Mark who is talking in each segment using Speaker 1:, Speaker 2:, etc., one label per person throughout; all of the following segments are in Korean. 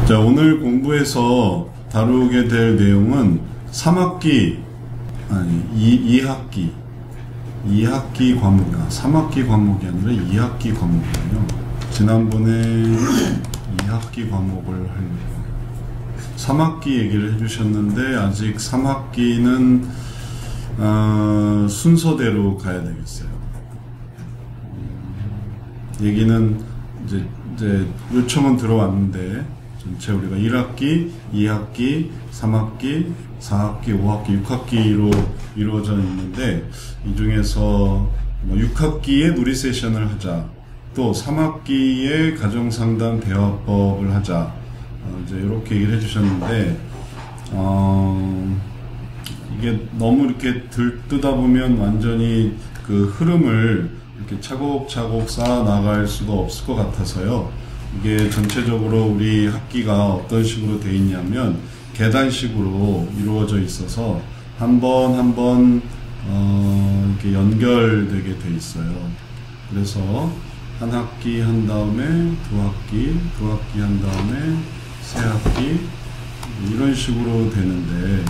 Speaker 1: 자, 오늘 공부해서 다루게 될 내용은 3학기, 아니, 2학기 과목이야. 3학기 과목이 아니라 2학기 과목이에요. 지난번에 2학기 과목을 하려고 3학기 얘기를 해주셨는데, 아직 3학기는 순서대로 가야 되겠어요. 얘기는 이제 요청은 들어왔는데, 전체 우리가 1학기, 2학기, 3학기, 4학기, 5학기, 6학기로 이루어져 있는데, 이 중에서 6학기에 놀이 세션을 하자, 또 3학기에 가정상담 대화법을 하자, 이제 이렇게 얘기를 해주셨는데, 이게 너무 이렇게 들뜨다 보면 완전히 그 흐름을 이렇게 차곡차곡 쌓아 나갈 수가 없을 것 같아서요. 이게 전체적으로 우리 학기가 어떤 식으로 되어 있냐면 계단식으로 이루어져 있어서 한 번 한 번 이렇게 연결되게 돼 있어요. 그래서 한 학기 한 다음에 두 학기 한 다음에 세 학기, 이런 식으로 되는데,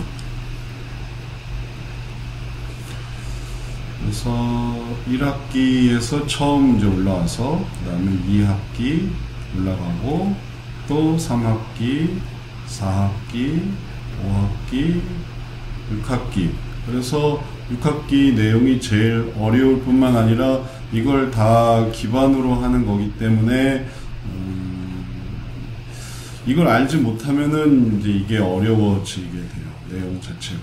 Speaker 1: 그래서 1학기에서 처음 이제 올라와서 그 다음에 2학기 올라가고, 또 3학기, 4학기, 5학기, 6학기. 그래서 6학기 내용이 제일 어려울 뿐만 아니라 이걸 다 기반으로 하는 거기 때문에 이걸 알지 못하면은 이제 이게 어려워지게 돼요. 내용 자체가.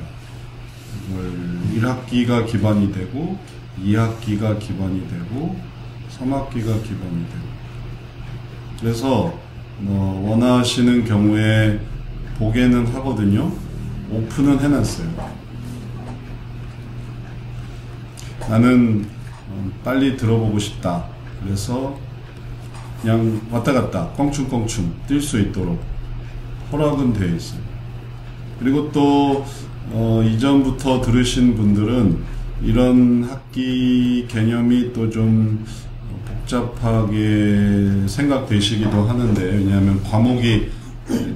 Speaker 1: 이걸 1학기가 기반이 되고, 2학기가 기반이 되고, 3학기가 기반이 되고. 그래서 원하시는 경우에 보게는 하거든요. 오픈은 해놨어요. 나는 빨리 들어보고 싶다. 그래서 그냥 왔다 갔다 껑충껑충 뛸 수 있도록 허락은 되어 있어요. 그리고 또 이전부터 들으신 분들은 이런 학기 개념이 또 좀 복잡하게 생각되시기도 하는데, 왜냐하면 과목이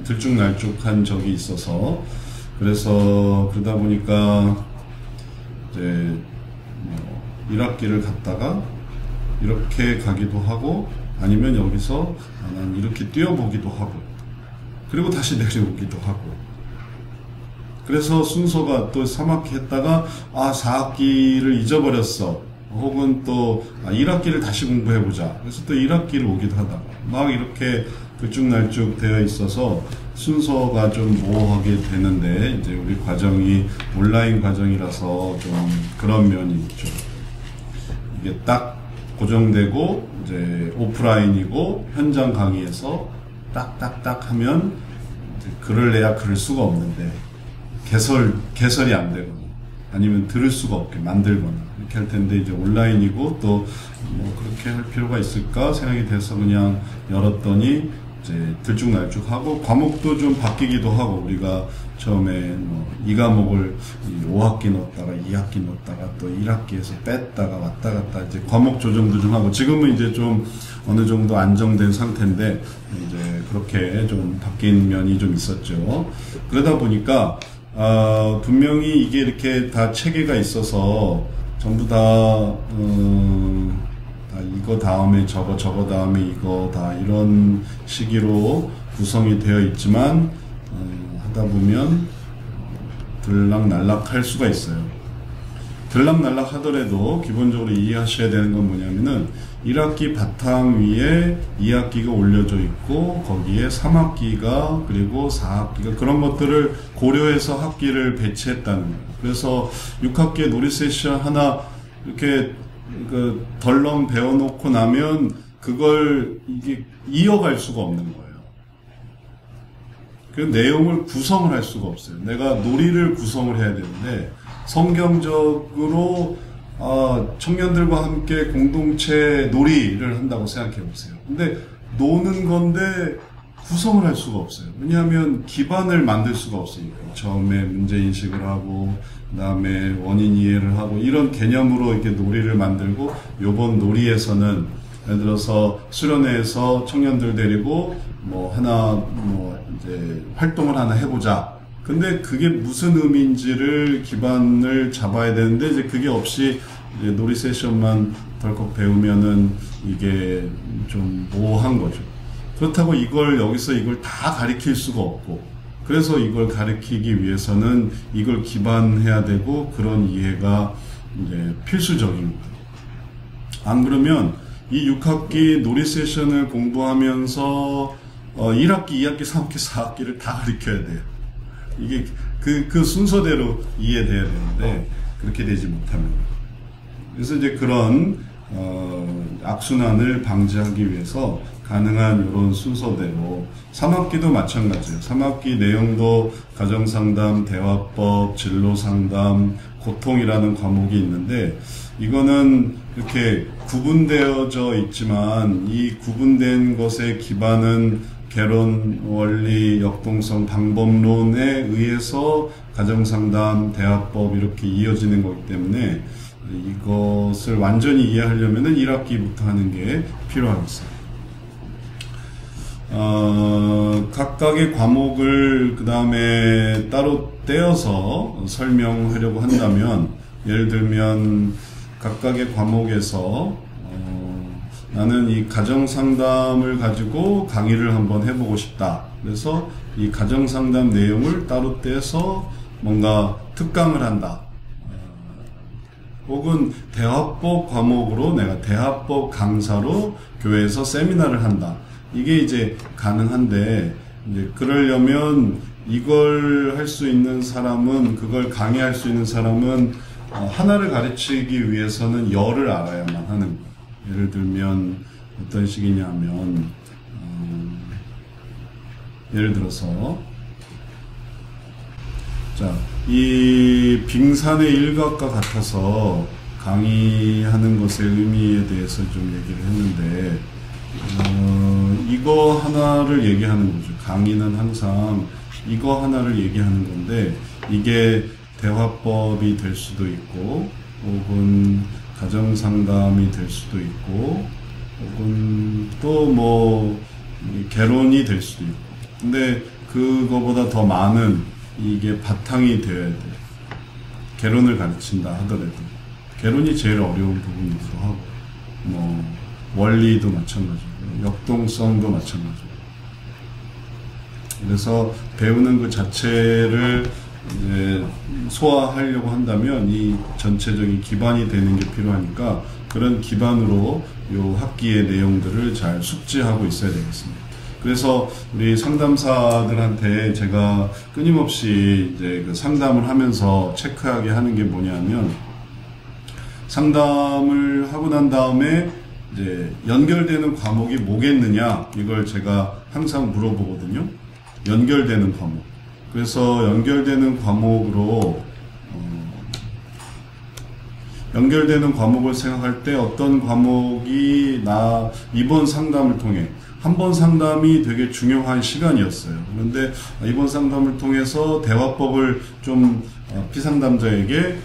Speaker 1: 들쭉날쭉한 적이 있어서, 그래서 그러다 보니까 이제 1학기를 갔다가 이렇게 가기도 하고, 아니면 여기서 난 이렇게 뛰어보기도 하고, 그리고 다시 내려오기도 하고. 그래서 순서가 또 3학기 했다가 4학기를 잊어버렸어, 혹은 또 1학기를 다시 공부해보자, 그래서 또 1학기를 오기도 하다가 막 이렇게 들쭉날쭉 되어 있어서 순서가 좀 모호하게 되는데, 이제 우리 과정이 온라인 과정이라서 좀 그런 면이 있죠. 이게 딱 고정되고 이제 오프라인이고 현장 강의에서 딱딱딱 하면 글을 내야 글을 수가 없는데, 개설이 안 되거나 아니면 들을 수가 없게 만들거나 이렇게 할 텐데, 이제 온라인이고 또 그렇게 할 필요가 있을까 생각이 돼서 그냥 열었더니 이제 들쭉날쭉하고, 과목도 좀 바뀌기도 하고, 우리가 처음에 이 과목을 5학기 넣었다가 2학기 넣었다가 또 1학기에서 뺐다가 왔다 갔다 이제 과목 조정도 좀 하고, 지금은 이제 좀 어느 정도 안정된 상태인데 이제 그렇게 좀 바뀐 면이 좀 있었죠. 그러다 보니까 분명히 이게 이렇게 다 체계가 있어서 전부 다 이거 다음에 저거 다음에 이거 다 이런 시기로 구성이 되어 있지만, 하다 보면 들락날락 할 수가 있어요. 들락날락 하더라도 기본적으로 이해하셔야 되는 건 뭐냐면은 1학기 바탕 위에 2학기가 올려져 있고, 거기에 3학기가 그리고 4학기가, 그런 것들을 고려해서 학기를 배치했다는 거예요. 그래서 6학기에 놀이 세션 하나 이렇게 덜렁 배워놓고 나면 그걸 이게 이어갈 수가 없는 거예요. 그 내용을 구성을 할 수가 없어요. 내가 놀이를 구성을 해야 되는데, 성경적으로 청년들과 함께 공동체 놀이를 한다고 생각해 보세요. 근데 노는 건데 구성을 할 수가 없어요. 왜냐하면 기반을 만들 수가 없으니까. 처음에 문제인식을 하고, 그 다음에 원인 이해를 하고, 이런 개념으로 이렇게 놀이를 만들고, 요번 놀이에서는 예를 들어서 수련회에서 청년들 데리고 하나 이제 활동을 하나 해보자. 근데 그게 무슨 의미인지를 기반을 잡아야 되는데 이제 그게 없이 이제 놀이 세션만 덜컥 배우면은 이게 좀 모호한 거죠. 그렇다고 이걸 여기서 이걸 다 가르칠 수가 없고, 그래서 이걸 가르치기 위해서는 이걸 기반해야 되고 그런 이해가 이제 필수적인 거예요. 안 그러면 이 6학기 놀이 세션을 공부하면서 1학기, 2학기, 3학기, 4학기를 다 가르쳐야 돼요. 이게 그 순서대로 이해돼야 되는데 그렇게 되지 못하면. 그래서 이제 그런 악순환을 방지하기 위해서 가능한 이런 순서대로 3학기도 마찬가지예요. 3학기 내용도 가정상담, 대화법, 진로상담, 고통이라는 과목이 있는데 이거는 이렇게 구분되어져 있지만 이 구분된 것의 기반은 개론, 원리, 역동성, 방법론에 의해서 가정상담, 대화법 이렇게 이어지는 거기 때문에 이것을 완전히 이해하려면 1학기부터 하는 게 필요하겠어요. 각각의 과목을 그 다음에 따로 떼어서 설명하려고 한다면, 예를 들면 각각의 과목에서 나는 이 가정상담을 가지고 강의를 한번 해보고 싶다. 그래서 이 가정상담 내용을 따로 떼서 뭔가 특강을 한다. 혹은 대화법 과목으로 내가 대화법 강사로 교회에서 세미나를 한다. 이게 이제 가능한데, 이제 그러려면 이걸 할 수 있는 사람은, 그걸 강의할 수 있는 사람은 하나를 가르치기 위해서는 열을 알아야만 하는 거예요. 예를 들면 어떤 식이냐면 예를 들어서 자, 이 빙산의 일각과 같아서 강의하는 것의 의미에 대해서 좀 얘기를 했는데 이거 하나를 얘기하는 거죠. 강의는 항상 이거 하나를 얘기하는 건데 이게 대화법이 될 수도 있고 혹은 가정상담이 될 수도 있고 혹은 또 뭐 개론이 될 수도 있고, 근데 그거보다 더 많은 이게 바탕이 되어야 돼요. 개론을 가르친다 하더라도 개론이 제일 어려운 부분이기도 하고 뭐 원리도 마찬가지고 역동성도 마찬가지고, 그래서 배우는 그 자체를 이제 소화하려고 한다면 이 전체적인 기반이 되는 게 필요하니까 그런 기반으로 요 학기의 내용들을 잘 숙지하고 있어야 되겠습니다. 그래서 우리 상담사들한테 제가 끊임없이 이제 그 상담을 하면서 체크하게 하는 게 뭐냐면, 상담을 하고 난 다음에 이제 연결되는 과목이 뭐겠느냐, 이걸 제가 항상 물어보거든요. 연결되는 과목. 그래서 연결되는 과목으로 연결되는 과목을 생각할 때 어떤 과목이 나 이번 상담을 통해, 한 번 상담이 되게 중요한 시간이었어요. 그런데 이번 상담을 통해서 대화법을 좀 피상담자에게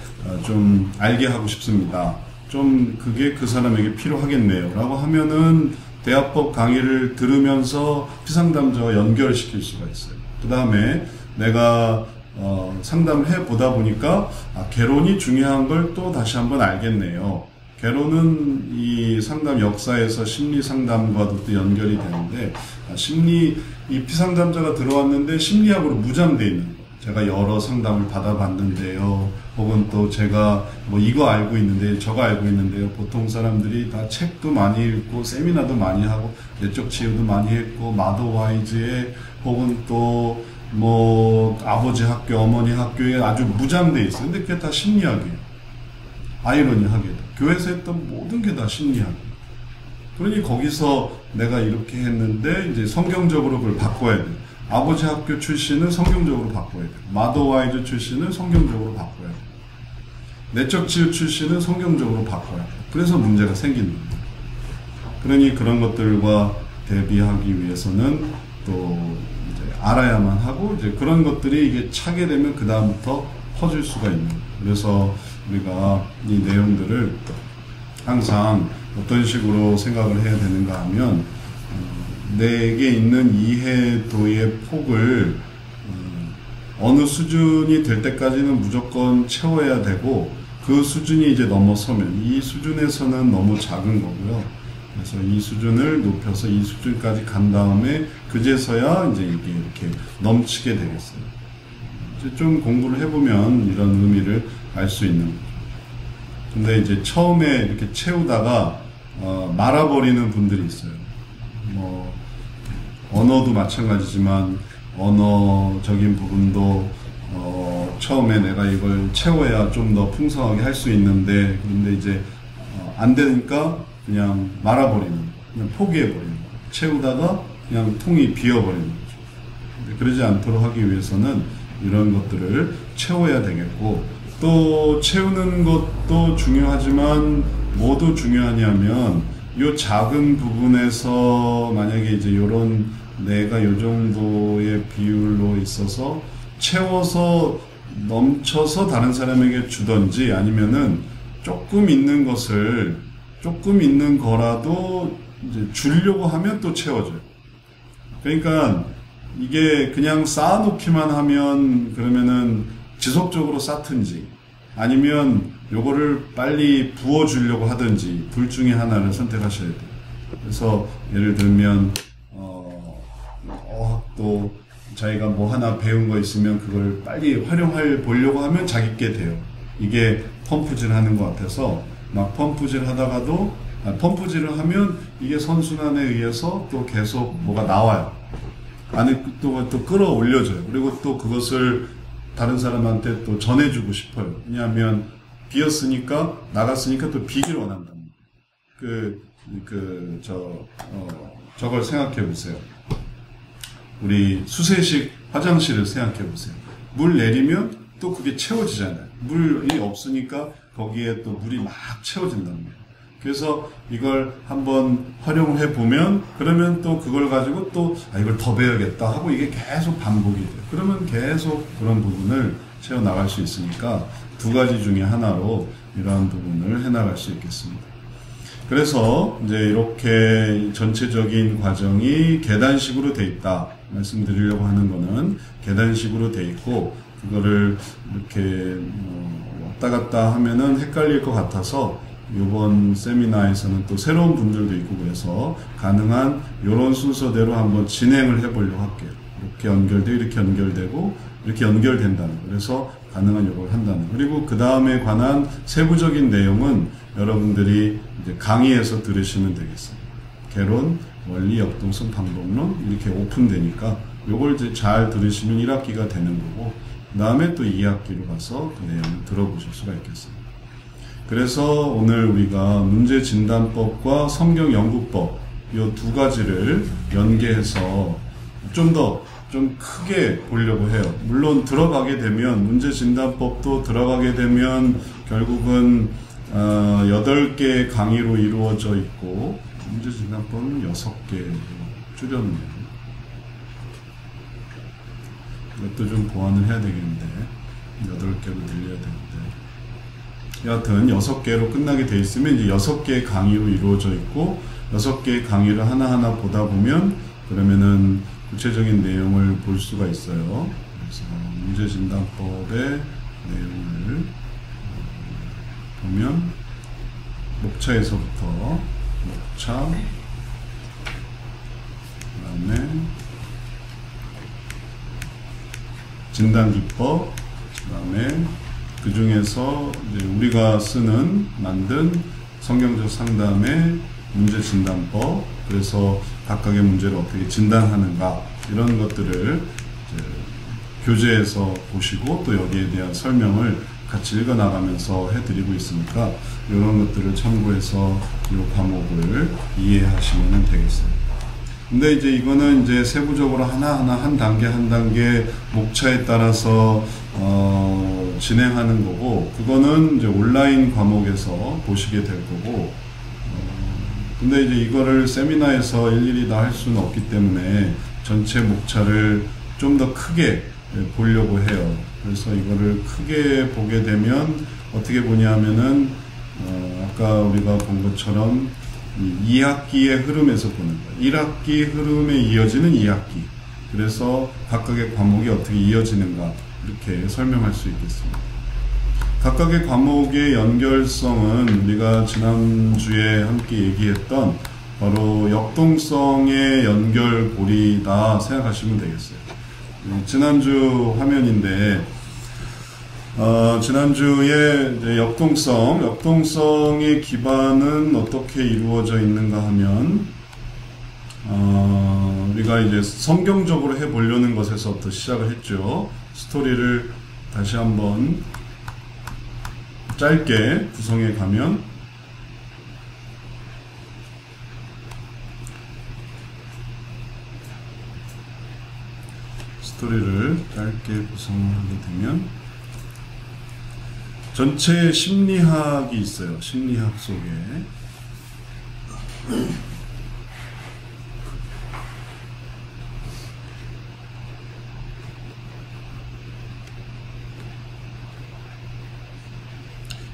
Speaker 1: 좀 알게 하고 싶습니다. 좀 그게 그 사람에게 필요하겠네요 라고 하면은 대화법 강의를 들으면서 피상담자와 연결시킬 수가 있어요. 그 다음에 내가 상담을 해보다 보니까 개론이 중요한 걸 또 다시 한번 알겠네요. 개론은 이 상담 역사에서 심리 상담과도 또 연결이 되는데, 이 피상담자가 들어왔는데 심리학으로 무장되어 있는 거. 제가 여러 상담을 받아봤는데요. 혹은 또 제가 뭐 이거 알고 있는데 저거 알고 있는데요. 보통 사람들이 다 책도 많이 읽고 세미나도 많이 하고 내적 치유도 많이 했고 마더 와이즈에 혹은 또 뭐 아버지 학교, 어머니 학교에 아주 무장돼 있어요. 근데 그게 다 심리학이에요. 아이러니하게도 교회에서 했던 모든 게 다 심리학이에요. 그러니 거기서 내가 이렇게 했는데 이제 성경적으로 그걸 바꿔야 돼요. 아버지 학교 출신은 성경적으로 바꿔야 돼요. 마더 와이즈 출신은 성경적으로 바꿔야 돼요. 내적 치유 출신은 성경적으로 바꿔야 돼요. 그래서 문제가 생기는 거예요. 그러니 그런 것들과 대비하기 위해서는 또 알아야만 하고, 이제 그런 것들이 이게 차게 되면 그 다음부터 퍼질 수가 있는 거예요. 그래서 우리가 이 내용들을 항상 어떤 식으로 생각을 해야 되는가 하면 내게 있는 이해도의 폭을 어느 수준이 될 때까지는 무조건 채워야 되고, 그 수준이 이제 넘어서면 이 수준에서는 너무 작은 거고요. 그래서 이 수준을 높여서 이 수준까지 간 다음에 그제서야 이제 이게 이렇게 넘치게 되겠어요. 이제 좀 공부를 해보면 이런 의미를 알 수 있는 거죠. 근데 이제 처음에 이렇게 채우다가 말아버리는 분들이 있어요. 뭐 언어도 마찬가지지만 언어적인 부분도 처음에 내가 이걸 채워야 좀 더 풍성하게 할 수 있는데, 그런데 이제 안 되니까 그냥 말아버리는, 그냥 포기해버리는 거예요. 채우다가 그냥 통이 비어버리는 거죠. 그러지 않도록 하기 위해서는 이런 것들을 채워야 되겠고, 또 채우는 것도 중요하지만 뭐도 중요하냐면 이 작은 부분에서 만약에 이제 이런 내가 이 정도의 비율로 있어서 채워서 넘쳐서 다른 사람에게 주던지, 아니면은 조금 있는 것을 조금 있는 거라도 이제 주려고 하면 또 채워져요. 그러니까 이게 그냥 쌓아놓기만 하면 그러면은 지속적으로 쌓든지, 아니면 요거를 빨리 부어주려고 하든지, 둘 중에 하나를 선택하셔야 돼요. 그래서 예를 들면 또 자기가 뭐 하나 배운 거 있으면 그걸 빨리 활용해 보려고 하면 자기께 돼요. 이게 펌프질 하는 것 같아서 막 펌프질 하다가도 펌프질을 하면 이게 선순환에 의해서 또 계속 뭐가 나와요. 안에 또 끌어올려져요. 그리고 또 그것을 다른 사람한테 또 전해주고 싶어요. 왜냐하면 비었으니까, 나갔으니까 또 비기를 원한다. 저걸 생각해 보세요. 우리 수세식 화장실을 생각해 보세요. 물 내리면 또 그게 채워지잖아요. 물이 없으니까 거기에 또 물이 막 채워진다는 거예요. 그래서 이걸 한번 활용해 보면, 그러면 또 그걸 가지고 또 이걸 더 배워야겠다 하고 이게 계속 반복이 돼요. 그러면 계속 그런 부분을 채워 나갈 수 있으니까 두 가지 중에 하나로 이러한 부분을 해 나갈 수 있겠습니다. 그래서 이제 이렇게 전체적인 과정이 계단식으로 돼 있다 말씀드리려고 하는 거는, 계단식으로 돼 있고 그거를 이렇게 왔다 갔다 하면은 헷갈릴 것 같아서 이번 세미나에서는 또 새로운 분들도 있고 그래서 가능한 이런 순서대로 한번 진행을 해보려고 할게요. 이렇게 연결되고 이렇게 연결되고 이렇게 연결된다는 거. 그래서 가능한 이걸 한다는 거. 그리고 그 다음에 관한 세부적인 내용은 여러분들이 이제 강의에서 들으시면 되겠어요. 개론, 원리, 역동성, 방법론 이렇게 오픈되니까 이걸 이제 잘 들으시면 1학기가 되는 거고, 그 다음에 또 2학기로 가서 그 내용을 들어보실 수가 있겠습니다. 그래서 오늘 우리가 문제진단법과 성경연구법 이 두 가지를 연계해서 좀 크게 보려고 해요. 물론 들어가게 되면, 문제진단법도 들어가게 되면 결국은 8개의 강의로 이루어져 있고, 문제진단법은 6개 줄였네요. 이것도 좀 보완을 해야 되겠는데 8개로 늘려야 되는데, 여하튼 6개로 끝나게 돼 있으면 이제 6개의 강의로 이루어져 있고, 6개의 강의를 하나하나 보다 보면 그러면은 구체적인 내용을 볼 수가 있어요. 그래서 문제진단법의 내용을 보면 목차에서부터 목차, 그 다음에 진단기법, 그 다음에 그 중에서 이제 우리가 만든 성경적 상담의 문제진단법, 그래서 각각의 문제를 어떻게 진단하는가, 이런 것들을 이제 교재에서 보시고 또 여기에 대한 설명을 같이 읽어나가면서 해드리고 있으니까 이런 것들을 참고해서 이 과목을 이해하시면 되겠어요. 근데 이제 이거는 이제 세부적으로 하나하나 한 단계 한 단계 목차에 따라서 진행하는 거고, 그거는 이제 온라인 과목에서 보시게 될 거고, 근데 이제 이거를 세미나에서 일일이 다 할 수는 없기 때문에 전체 목차를 좀 더 크게 보려고 해요. 그래서 이거를 크게 보게 되면 어떻게 보냐면은 아까 우리가 본 것처럼 이 2학기의 흐름에서 보는 거예요. 1학기 흐름에 이어지는 2학기. 그래서 각각의 과목이 어떻게 이어지는가 이렇게 설명할 수 있겠습니다. 각각의 과목의 연결성은 우리가 지난주에 함께 얘기했던 바로 역동성의 연결고리다 생각하시면 되겠어요. 지난주 화면인데 지난주에 이제 역동성의 기반은 어떻게 이루어져 있는가 하면 우리가 이제 성경적으로 해보려는 것에서부터 시작을 했죠. 스토리를 다시 한번 짧게 구성해 가면 스토리를 짧게 구성하게 되면 전체 심리학이 있어요. 심리학 속에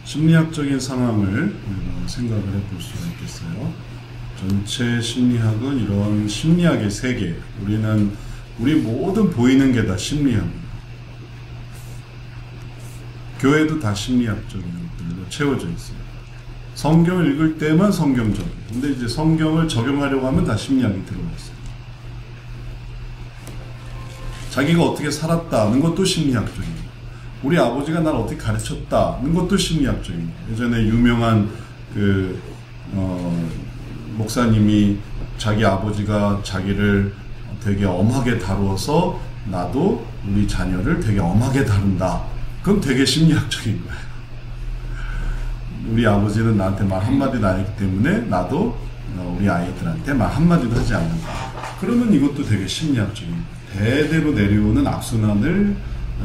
Speaker 1: 심리학적인 상황을 생각을 해볼 수가 있겠어요. 전체 심리학은 이런 심리학의 세계, 우리 모든 보이는 게 다 심리학입니다. 교회도 다 심리학적인 것들로 채워져 있어요. 성경을 읽을 때만 성경적이에요. 근데 이제 성경을 적용하려고 하면 다 심리학이 들어가 있어요. 자기가 어떻게 살았다는 것도 심리학적입니다. 우리 아버지가 날 어떻게 가르쳤다는 것도 심리학적입니다. 예전에 유명한 목사님이 자기 아버지가 자기를 되게 엄하게 다루어서 나도 우리 자녀를 되게 엄하게 다룬다. 그럼 되게 심리학적인 거예요. 우리 아버지는 나한테 말 한마디도 안 했기 때문에 나도 우리 아이들한테 말 한마디도 하지 않는다. 그러면 이것도 되게 심리학적인 거예요. 대대로 내려오는 악순환을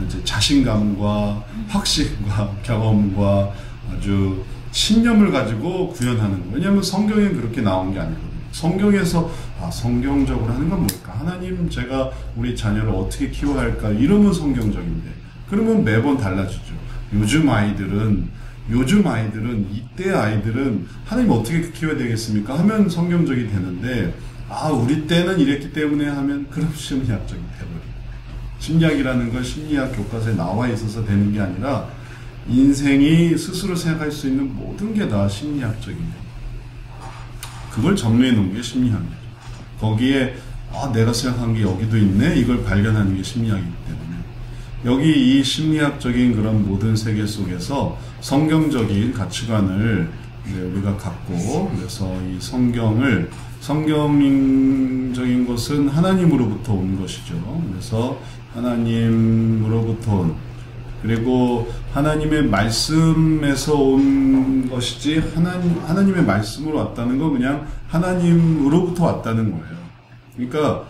Speaker 1: 이제 자신감과 확신과 경험과 아주 신념을 가지고 구현하는 거예요. 왜냐하면 성경에 그렇게 나온 게 아니거든요. 성경에서 성경적으로 하는 건 뭘까? 하나님 제가 우리 자녀를 어떻게 키워야 할까? 이러면 성경적인데 그러면 매번 달라지죠. 요즘 아이들은 이때 아이들은 하나님 어떻게 키워야 되겠습니까? 하면 성경적이 되는데 우리 때는 이랬기 때문에 하면 그럼 심리학적이 돼버려요. 심리학이라는 건 심리학 교과서에 나와 있어서 되는 게 아니라 인생이 스스로 생각할 수 있는 모든 게 다 심리학적입니다. 그걸 정리해 놓은 게 심리학이죠. 거기에 내가 생각한 게 여기도 있네 이걸 발견하는 게 심리학이기 때문에 여기 이 심리학적인 그런 모든 세계 속에서 성경적인 가치관을 우리가 갖고 그래서 이 성경적인 것은 하나님으로부터 온 것이죠. 그래서 하나님으로부터 온 그리고 하나님의 말씀에서 온 것이지 하나님의 말씀으로 왔다는 건 그냥 하나님으로부터 왔다는 거예요. 그러니까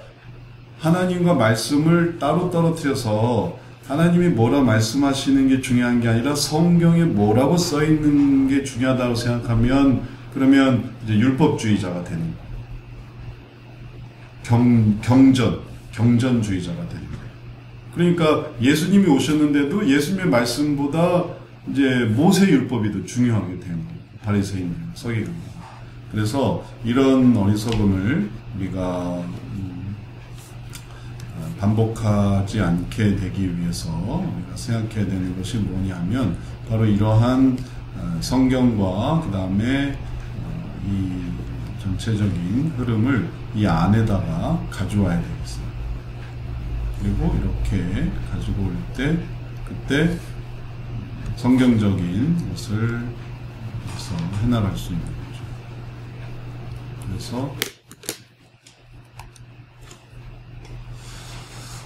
Speaker 1: 하나님과 말씀을 따로 떨어뜨려서 하나님이 뭐라 말씀하시는 게 중요한 게 아니라 성경에 뭐라고 써 있는 게 중요하다고 생각하면 그러면 이제 율법주의자가 되는 거예요. 경전주의자가 되는 거예요. 그러니까 예수님이 오셨는데도 예수님의 말씀보다 이제 모세율법이 더 중요하게 되는 거예요. 바리새인들, 서기관들. 그래서 이런 어리석음을 우리가 반복하지 않게 되기 위해서 우리가 생각해야 되는 것이 뭐냐 하면 바로 이러한 성경과 그 다음에 이 전체적인 흐름을 이 안에다가 가져와야 되겠어요. 그리고 이렇게 가지고 올 때 그때 성경적인 것을 해나갈 수 있는 거죠. 그래서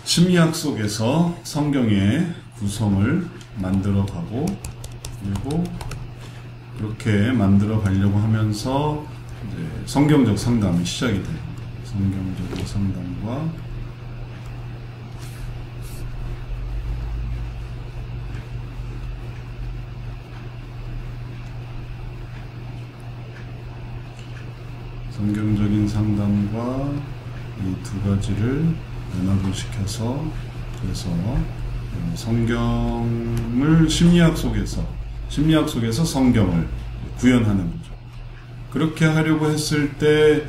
Speaker 1: 심리학 속에서 성경의 구성을 만들어가고 그리고 그렇게 만들어 가려고 하면서 이제 성경적 상담이 시작이 됩니다. 성경적 상담과 성경적인 상담과 이 두 가지를 연합을 시켜서 그래서 성경을 심리학 속에서 성경을 구현하는 거죠. 그렇게 하려고 했을 때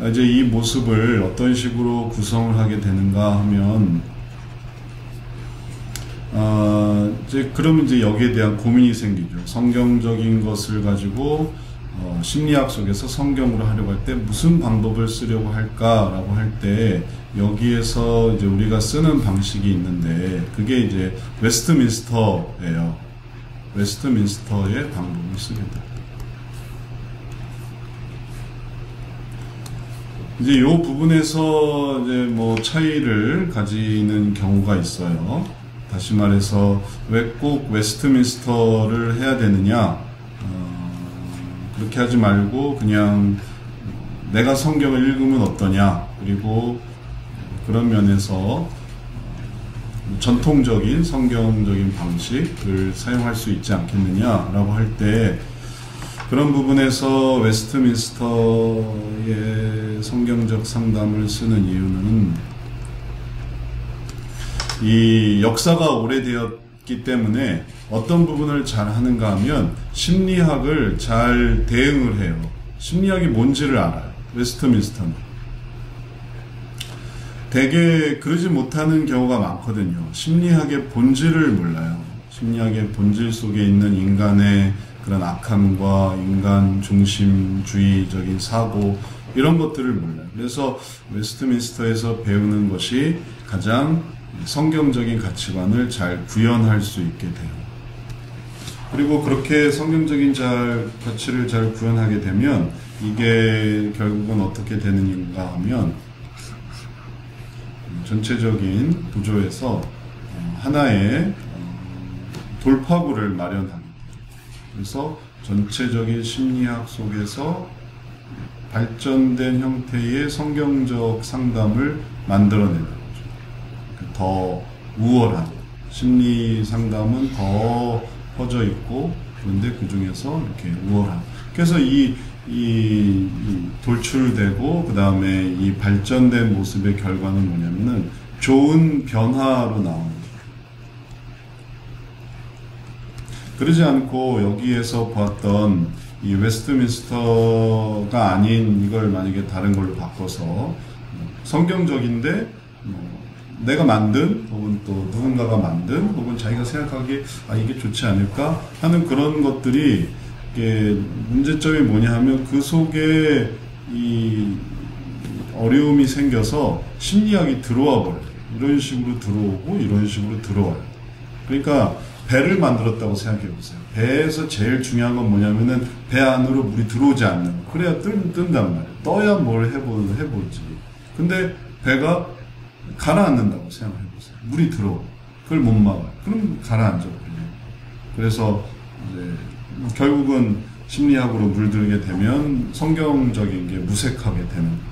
Speaker 1: 이제 이 모습을 어떤 식으로 구성을 하게 되는가 하면 이제 그러면 이제 여기에 대한 고민이 생기죠. 성경적인 것을 가지고 심리학 속에서 성경으로 하려고 할 때 무슨 방법을 쓰려고 할까라고 할 때 여기에서 이제 우리가 쓰는 방식이 있는데 그게 이제 웨스트민스터예요. 웨스트민스터의 방법을 쓰게 돼요. 이제 요 부분에서 이제 뭐 차이를 가지는 경우가 있어요. 다시 말해서 왜 꼭 웨스트민스터를 해야 되느냐? 그렇게 하지 말고 그냥 내가 성경을 읽으면 어떠냐? 그리고 그런 면에서 전통적인 성경적인 방식을 사용할 수 있지 않겠느냐라고 할 때 그런 부분에서 웨스트민스터의 성경적 상담을 쓰는 이유는 이 역사가 오래되었기 때문에 어떤 부분을 잘 하는가 하면 심리학을 잘 대응을 해요. 심리학이 뭔지를 알아요. 웨스트민스터는. 대개 그러지 못하는 경우가 많거든요. 심리학의 본질을 몰라요. 심리학의 본질 속에 있는 인간의 그런 악함과 인간 중심주의적인 사고 이런 것들을 몰라요. 그래서 웨스트민스터에서 배우는 것이 가장 성경적인 가치관을 잘 구현할 수 있게 돼요. 그리고 그렇게 성경적인 가치를 잘 구현하게 되면 이게 결국은 어떻게 되느냐 하면 전체적인 구조에서 하나의 돌파구를 마련합니다. 그래서 전체적인 심리학 속에서 발전된 형태의 성경적 상담을 만들어내는 거죠. 더 우월한 심리 상담은 더 퍼져 있고 그런데 그 중에서 이렇게 우월한. 그래서 이 돌출되고 그 다음에 이 발전된 모습의 결과는 뭐냐면은 좋은 변화로 나오는 거예요. 그러지 않고 여기에서 보았던 이 웨스트민스터가 아닌 이걸 만약에 다른 걸로 바꿔서 성경적인데 내가 만든 혹은 또 누군가가 만든 혹은 자기가 생각하기에 이게 좋지 않을까 하는 그런 것들이 이게 문제점이 뭐냐 하면 그 속에 이 어려움이 생겨서 심리학이 들어와 버려요. 이런 식으로 들어오고 이런 식으로 들어와요. 그러니까 배를 만들었다고 생각해 보세요. 배에서 제일 중요한 건 뭐냐면은 배 안으로 물이 들어오지 않는 거. 그래야 뜬단 말이에요. 떠야 뭘 해보지. 근데 배가 가라앉는다고 생각해 보세요. 물이 들어오고 그걸 못 막아요. 그럼 가라앉아 버려요. 그래서 이제 결국은 심리학으로 물들게 되면 성경적인 게 무색하게 되는 거죠.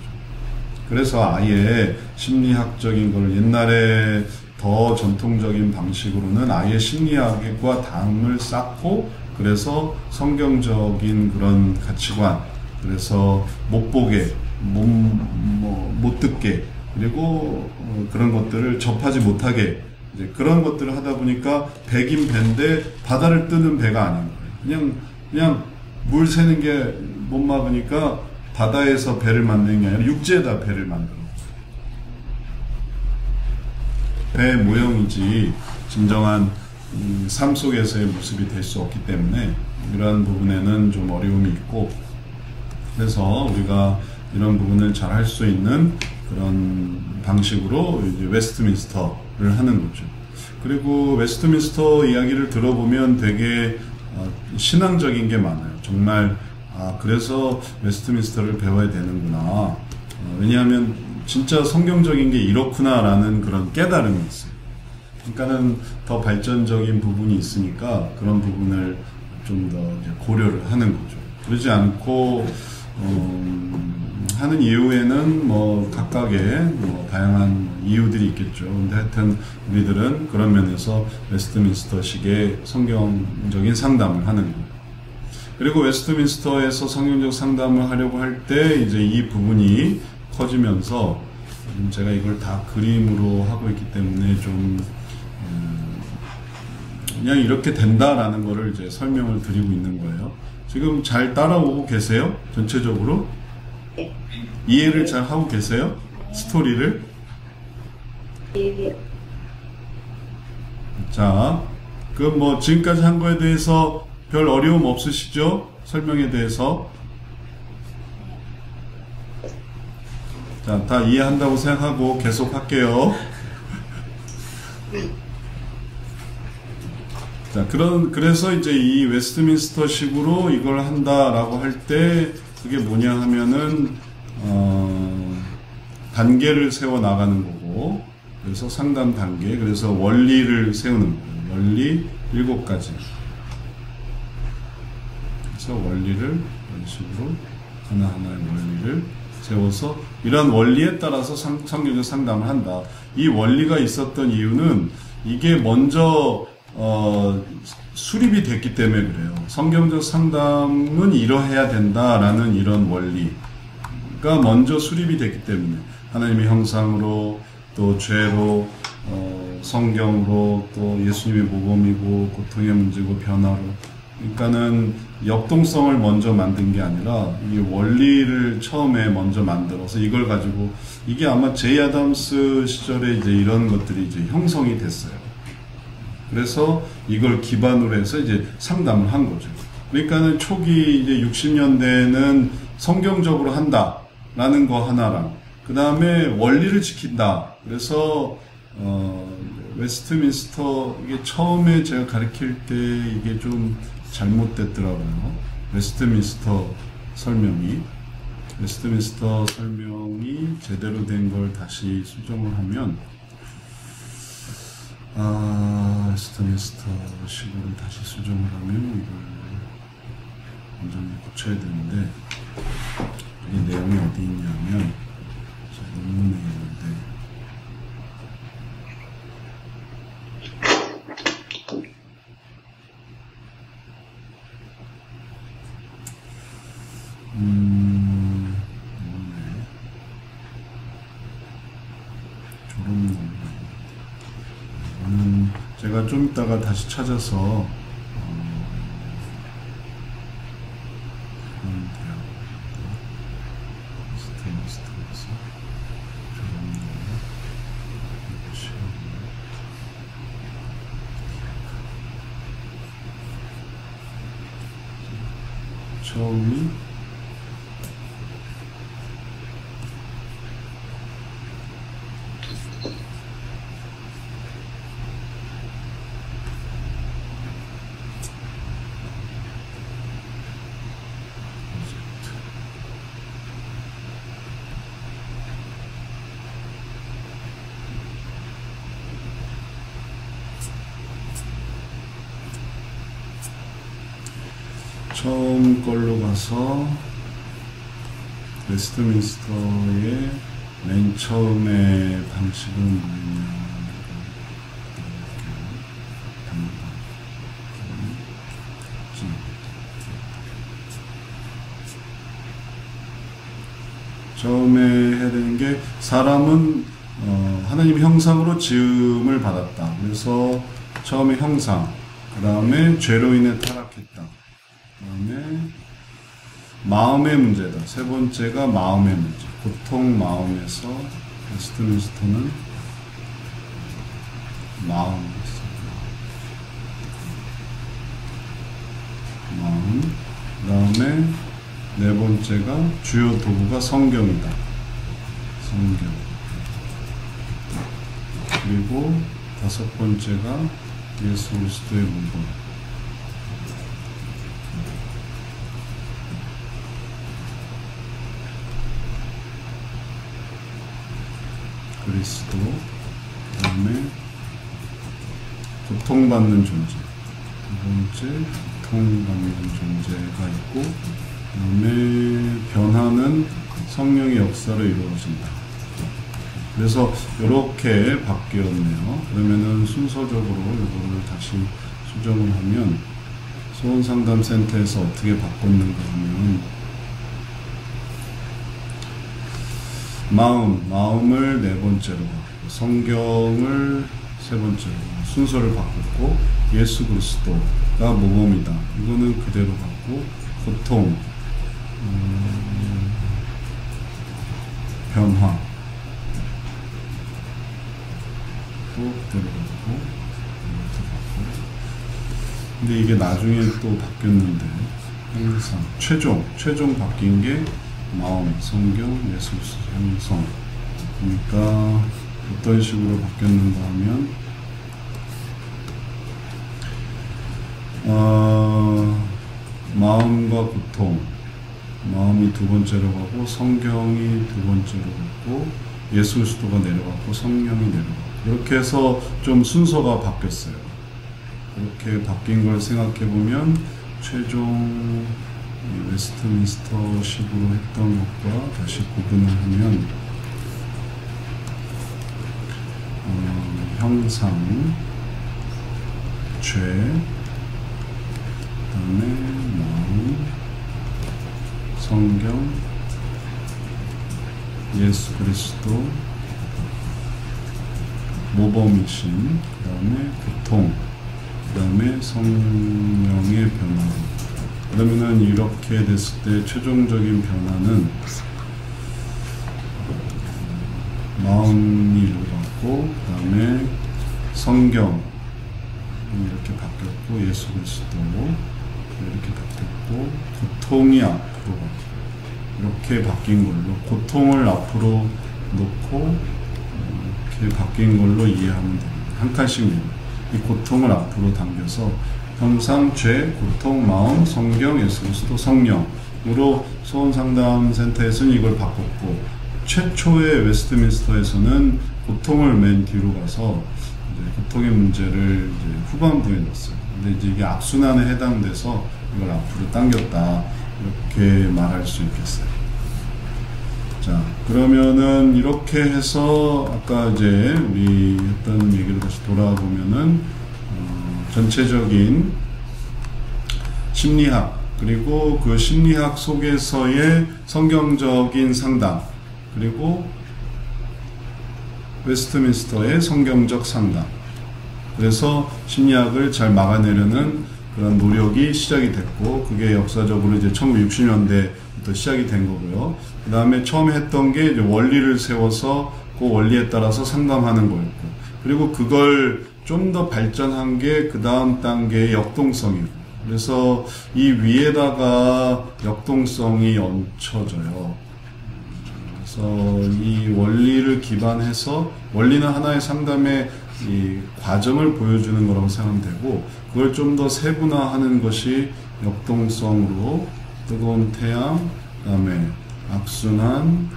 Speaker 1: 그래서 아예 심리학적인 걸 옛날에 더 전통적인 방식으로는 아예 심리학과 담을 쌓고 그래서 성경적인 그런 가치관 그래서 못 보게 못 듣게 그리고 그런 것들을 접하지 못하게 이제 그런 것들을 하다 보니까 배긴 배인데 바다를 뜨는 배가 아닌 거예요. 그냥 물 새는 게 못 막으니까 바다에서 배를 만드는 게 아니라 육지에다 배를 만들어. 배 모형이지 진정한 삶 속에서의 모습이 될 수 없기 때문에 이러한 부분에는 좀 어려움이 있고 그래서 우리가 이런 부분을 잘 할 수 있는 그런 방식으로 이제 웨스트민스터를 하는 거죠. 그리고 웨스트민스터 이야기를 들어보면 되게 신앙적인 게 많아요. 정말 그래서 웨스트민스터를 배워야 되는구나. 왜냐하면 진짜 성경적인 게 이렇구나라는 그런 깨달음이 있어요. 그러니까는 더 발전적인 부분이 있으니까 그런 부분을 좀 더 고려를 하는 거죠. 그러지 않고 하는 이유에는 뭐 각각의 뭐 다양한 이유들이 있겠죠. 근데 하여튼 우리들은 그런 면에서 웨스트민스터식의 성경적인 상담을 하는 거예요. 그리고 웨스트민스터에서 성경적 상담을 하려고 할 때 이제 이 부분이 커지면서 제가 이걸 다 그림으로 하고 있기 때문에 좀 그냥 이렇게 된다라는 거를 이제 설명을 드리고 있는 거예요. 지금 잘 따라오고 계세요? 전체적으로?
Speaker 2: 네.
Speaker 1: 이해를 잘 하고 계세요? 스토리를?
Speaker 2: 네.
Speaker 1: 자, 그 뭐 지금까지 한 거에 대해서 별 어려움 없으시죠? 설명에 대해서. 자, 다 이해한다고 생각하고 계속 할게요. 자, 그래서 이제 이 웨스트민스터식으로 이걸 한다라고 할 때 그게 뭐냐 하면은 단계를 세워 나가는 거고, 그래서 상담 단계, 그래서 원리를 세우는 거예요. 원리 7가지. 그래서 원리를 이런 식으로 하나하나의 원리를 세워서 이런 원리에 따라서 성경적 상담을 한다. 이 원리가 있었던 이유는 이게 먼저 수립이 됐기 때문에 그래요. 성경적 상담은 이러해야 된다라는 이런 원리가 먼저 수립이 됐기 때문에 하나님의 형상으로 또 죄로 성경으로 또 예수님의 모범이고 고통의 문제고 변화로, 그러니까는 역동성을 먼저 만든 게 아니라 이 원리를 처음에 먼저 만들어서 이걸 가지고, 이게 아마 제이 아담스 시절에 이제 이런 것들이 이제 형성이 됐어요. 그래서 이걸 기반으로 해서 이제 상담을 한 거죠. 그러니까는 초기 이제 60년대에는 성경적으로 한다라는 거 하나랑, 그 다음에 원리를 지킨다. 그래서 웨스트민스터, 이게 처음에 제가 가르칠 때 이게 좀 잘못됐더라고요. 웨스트민스터 설명이 제대로 된 걸 다시 수정을 하면, 웨스트민스터 식으로 다시 수정을 하면 이걸 완전히 고쳐야 되는데, 이 내용이 어디 있냐면 논문에 있는데, 제가 좀 이따가 다시 찾아서 처음이 처음 걸로 가서 웨스트민스터의 맨 처음의 방식은 뭐냐, 처음에 해야 되는 게, 사람은 하나님의 형상으로 지음을 받았다. 그래서 처음에 형상, 그 다음에 죄로 인해 타락했다. 그 다음에 마음의 문제다. 세 번째가 마음의 문제. 보통 마음에서 웨스트민스터는 마음에서 마음. 그 다음에 네 번째가 주요 도구가 성경이다. 성경. 그리고 다섯 번째가 예수 그리스도의 모범. 그리스도, 그 다음에 고통받는 존재, 두 번째 고통받는 존재가 있고, 그 다음에 변화는 성령의 역사로 이루어진다. 그래서 이렇게 바뀌었네요. 그러면은 순서적으로 이거를 다시 수정을 하면, 소원상담센터에서 어떻게 바꿨는가 하면, 마음을 네 번째로 바꾸고, 성경을 세 번째로 순서를 바꿨고, 예수 그리스도가 모범이다. 이거는 그대로 갖고, 고통, 변화, 또 내려가고, 근데 이게 나중에 또 바뀌었는데, 항상 최종 바뀐 게 마음, 성경, 예수 그리스도, 형성. 그러니까 어떤 식으로 바뀌었는가 하면 마음과 고통, 마음이 두 번째로 가고 성경이 두 번째로 갔고 예수 그리스도가 내려갔고 성령이 내려갔고 이렇게 해서 좀 순서가 바뀌었어요. 이렇게 바뀐 걸 생각해 보면 최종 웨스트민스터 식으로 했던 것과 다시 구분을 하면 형상, 죄, 그다음에 마음, 성경, 예수 그리스도, 모범이신, 그다음에 고통, 그다음에 성령의 변화. 그러면은 이렇게 됐을 때 최종적인 변화는 마음이 일어났고, 그다음에 성경 이렇게 바뀌었고, 예수 그리스도 이렇게 바뀌었고, 고통이 앞으로 이렇게 바뀐 걸로, 고통을 앞으로 놓고 이렇게 바뀐 걸로 이해하면 됩니다. 한 칸씩 이 고통을 앞으로 당겨서 형상, 죄, 고통, 마음, 성경, 예수 그리스도, 성령으로 소원상담센터에서는 이걸 바꿨고, 최초의 웨스트민스터에서는 고통을 맨 뒤로 가서 이제 고통의 문제를 이제 후반부에 넣었어요. 근데 이제 이게 악순환에 해당돼서 이걸 앞으로 당겼다 이렇게 말할 수 있겠어요. 자, 그러면은 이렇게 해서 아까 이제 우리 했던 얘기를 다시 돌아와 보면은 전체적인 심리학, 그리고 그 심리학 속에서의 성경적인 상담, 그리고 웨스트민스터의 성경적 상담. 그래서 심리학을 잘 막아내려는 그런 노력이 시작이 됐고, 그게 역사적으로 이제 1960년대부터 시작이 된 거고요. 그 다음에 처음에 했던 게 이제 원리를 세워서 그 원리에 따라서 상담하는 거였고, 그리고 그걸 좀 더 발전한 게 그 다음 단계의 역동성이고, 그래서 이 위에다가 역동성이 얹혀져요. 그래서 이 원리를 기반해서, 원리는 하나의 상담의 이 과정을 보여주는 거라고 생각하면 되고, 그걸 좀 더 세분화하는 것이 역동성으로 뜨거운 태양, 그 다음에 악순환,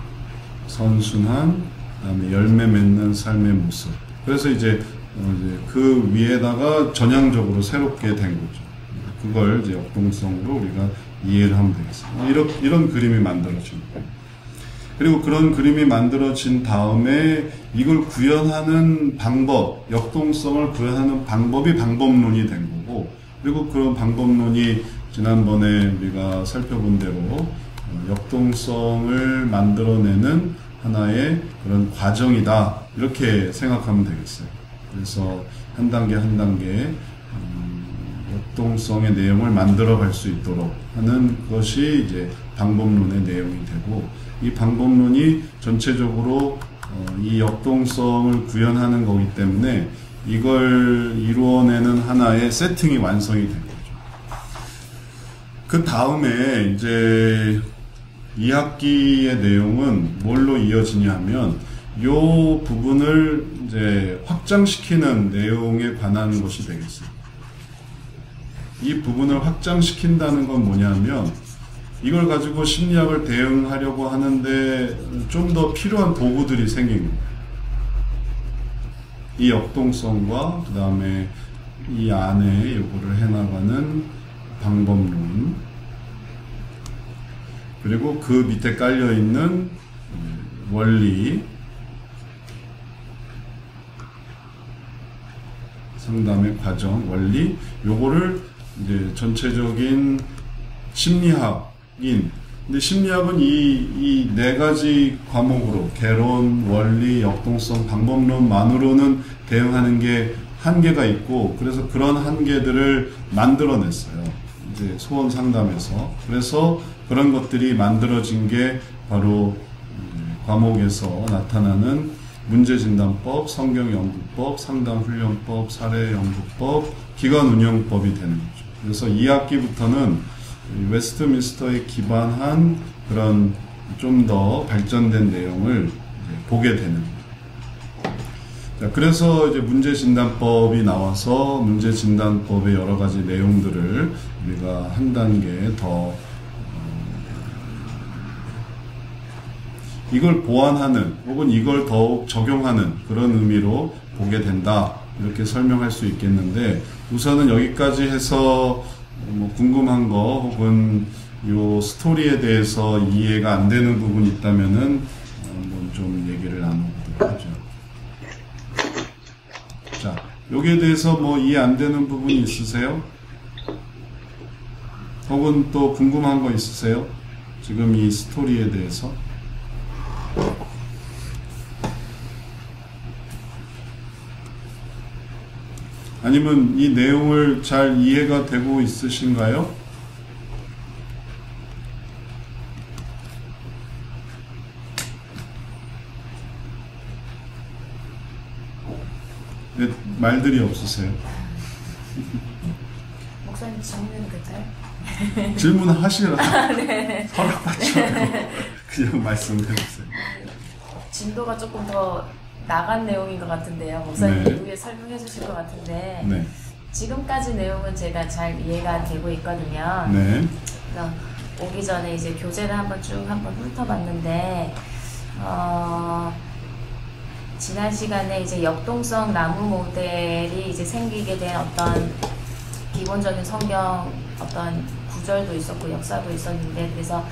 Speaker 1: 선순환, 그 다음에 열매 맺는 삶의 모습. 그래서 이제 그 위에다가 전향적으로 새롭게 된 거죠. 그걸 이제 역동성으로 우리가 이해를 하면 되겠습니다. 이런 그림이 만들어진 거예요. 그리고 그런 그림이 만들어진 다음에 이걸 구현하는 방법, 역동성을 구현하는 방법이 방법론이 된 거고, 그리고 그런 방법론이 지난번에 우리가 살펴본 대로 역동성을 만들어내는 하나의 그런 과정이다, 이렇게 생각하면 되겠어요. 그래서 한 단계 한 단계 역동성의 내용을 만들어 갈 수 있도록 하는 것이 이제 방법론의 내용이 되고, 이 방법론이 전체적으로 이 역동성을 구현하는 거기 때문에 이걸 이루어내는 하나의 세팅이 완성이 된 거죠. 그 다음에 이제 2학기의 내용은 뭘로 이어지냐 하면 이 부분을 이제 확장시키는 내용에 관한 것이 되겠어요. 이 부분을 확장시킨다는 건 뭐냐면, 이걸 가지고 심리학을 대응하려고 하는데 좀 더 필요한 도구들이 생긴 거예요. 이 역동성과 그 다음에 이 안에 요거를 해나가는 방법론, 그리고 그 밑에 깔려있는 원리, 상담의 과정, 원리, 요거를 이제 전체적인 심리학인, 근데 심리학은 이 네 가지 과목으로 개론, 원리, 역동성, 방법론만으로는 대응하는 게 한계가 있고, 그래서 그런 한계들을 만들어냈어요. 이제 소원 상담에서. 그래서 그런 것들이 만들어진 게 바로 과목에서 나타나는 문제진단법, 성경연구법, 상담훈련법, 사례연구법, 기관운영법이 되는 거죠. 그래서 2학기부터는 웨스트민스터에 기반한 그런 좀 더 발전된 내용을 보게 되는 거예요. 자, 그래서 이제 문제진단법이 나와서 문제진단법의 여러 가지 내용들을 우리가 한 단계 더 이걸 보완하는 혹은 이걸 더욱 적용하는 그런 의미로 보게 된다, 이렇게 설명할 수 있겠는데, 우선은 여기까지 해서 뭐 궁금한 거 혹은 요 스토리에 대해서 이해가 안 되는 부분이 있다면은 한번 좀 얘기를 나눠보도록 하죠. 자, 여기에 대해서 뭐 이해 안 되는 부분이 있으세요? 혹은 또 궁금한 거 있으세요? 지금 이 스토리에 대해서? 아니면 이 내용을 잘 이해가 되고 있으신가요? 왜 말들이 없으세요?
Speaker 3: 목사님 질문 괜찮아요?
Speaker 1: 질문하시라.
Speaker 3: 네.
Speaker 1: 허락받지 말고 그냥 말씀해주세요.
Speaker 3: 진도가 조금 더 나간 내용인 것 같은데요. 목사님
Speaker 1: 네.
Speaker 3: 이후에 설명해 주실 것 같은데
Speaker 1: 네.
Speaker 3: 지금까지 내용은 제가 잘 이해가 되고 있거든요.
Speaker 1: 네.
Speaker 3: 그래서 오기 전에 이제 교재를 한번 훑어봤는데 지난 시간에 이제 역동성 나무 모델이 이제 생기게 된 어떤 기본적인 성경 어떤 구절도 있었고 역사도 있었는데, 그래서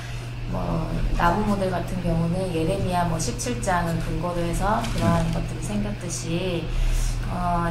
Speaker 3: 뭐 나무 모델 같은 경우는 예레미야 뭐 17장을 근거로 해서 그러한 것들이 생겼듯이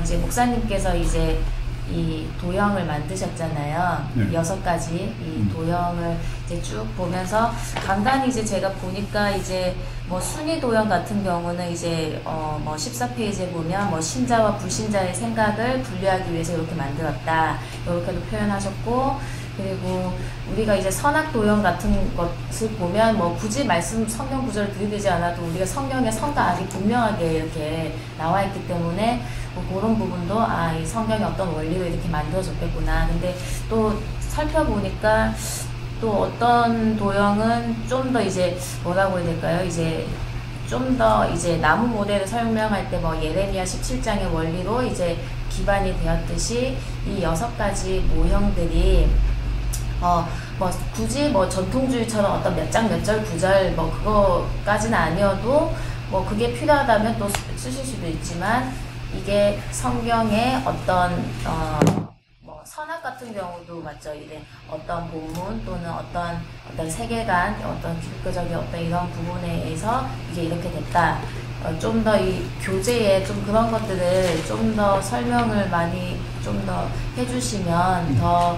Speaker 3: 이제 목사님께서 이제 이 도형을 만드셨잖아요.
Speaker 1: 네.
Speaker 3: 6가지 이 도형을 이제 쭉 보면서 간단히 이제 제가 보니까 이제 뭐 순위 도형 같은 경우는 이제 뭐 14페이지에 보면 뭐 신자와 불신자의 생각을 분류하기 위해서 이렇게 만들었다, 이렇게도 표현하셨고, 그리고 우리가 이제 선악 도형 같은 것을 보면 뭐 굳이 말씀 성경 구절을 들이대지 않아도 우리가 성경에 성과 아주 분명하게 이렇게 나와 있기 때문에 뭐 그런 부분도 이 성경의 어떤 원리로 이렇게 만들어졌겠구나. 근데 또 살펴보니까 또 어떤 도형은 좀 더 이제 뭐라고 해야 될까요? 이제 좀 더 이제 나무 모델을 설명할 때 뭐 예레미야 17장의 원리로 이제 기반이 되었듯이 이 6가지 모형들이 뭐 굳이 뭐 전통주의처럼 어떤 몇 장 몇 절 구절 뭐 그거까지는 아니어도 뭐 그게 필요하다면 또 쓰실 수도 있지만, 이게 성경의 어떤 뭐 선악 같은 경우도 맞죠. 이게 어떤 본문 또는 어떤 세계관, 어떤 기독교적인 어떤 이런 부분에 의해서 이게 이렇게 됐다. 좀 더 이 교재에 좀 그런 것들을 좀 더 설명을 많이 좀 더 해주시면 더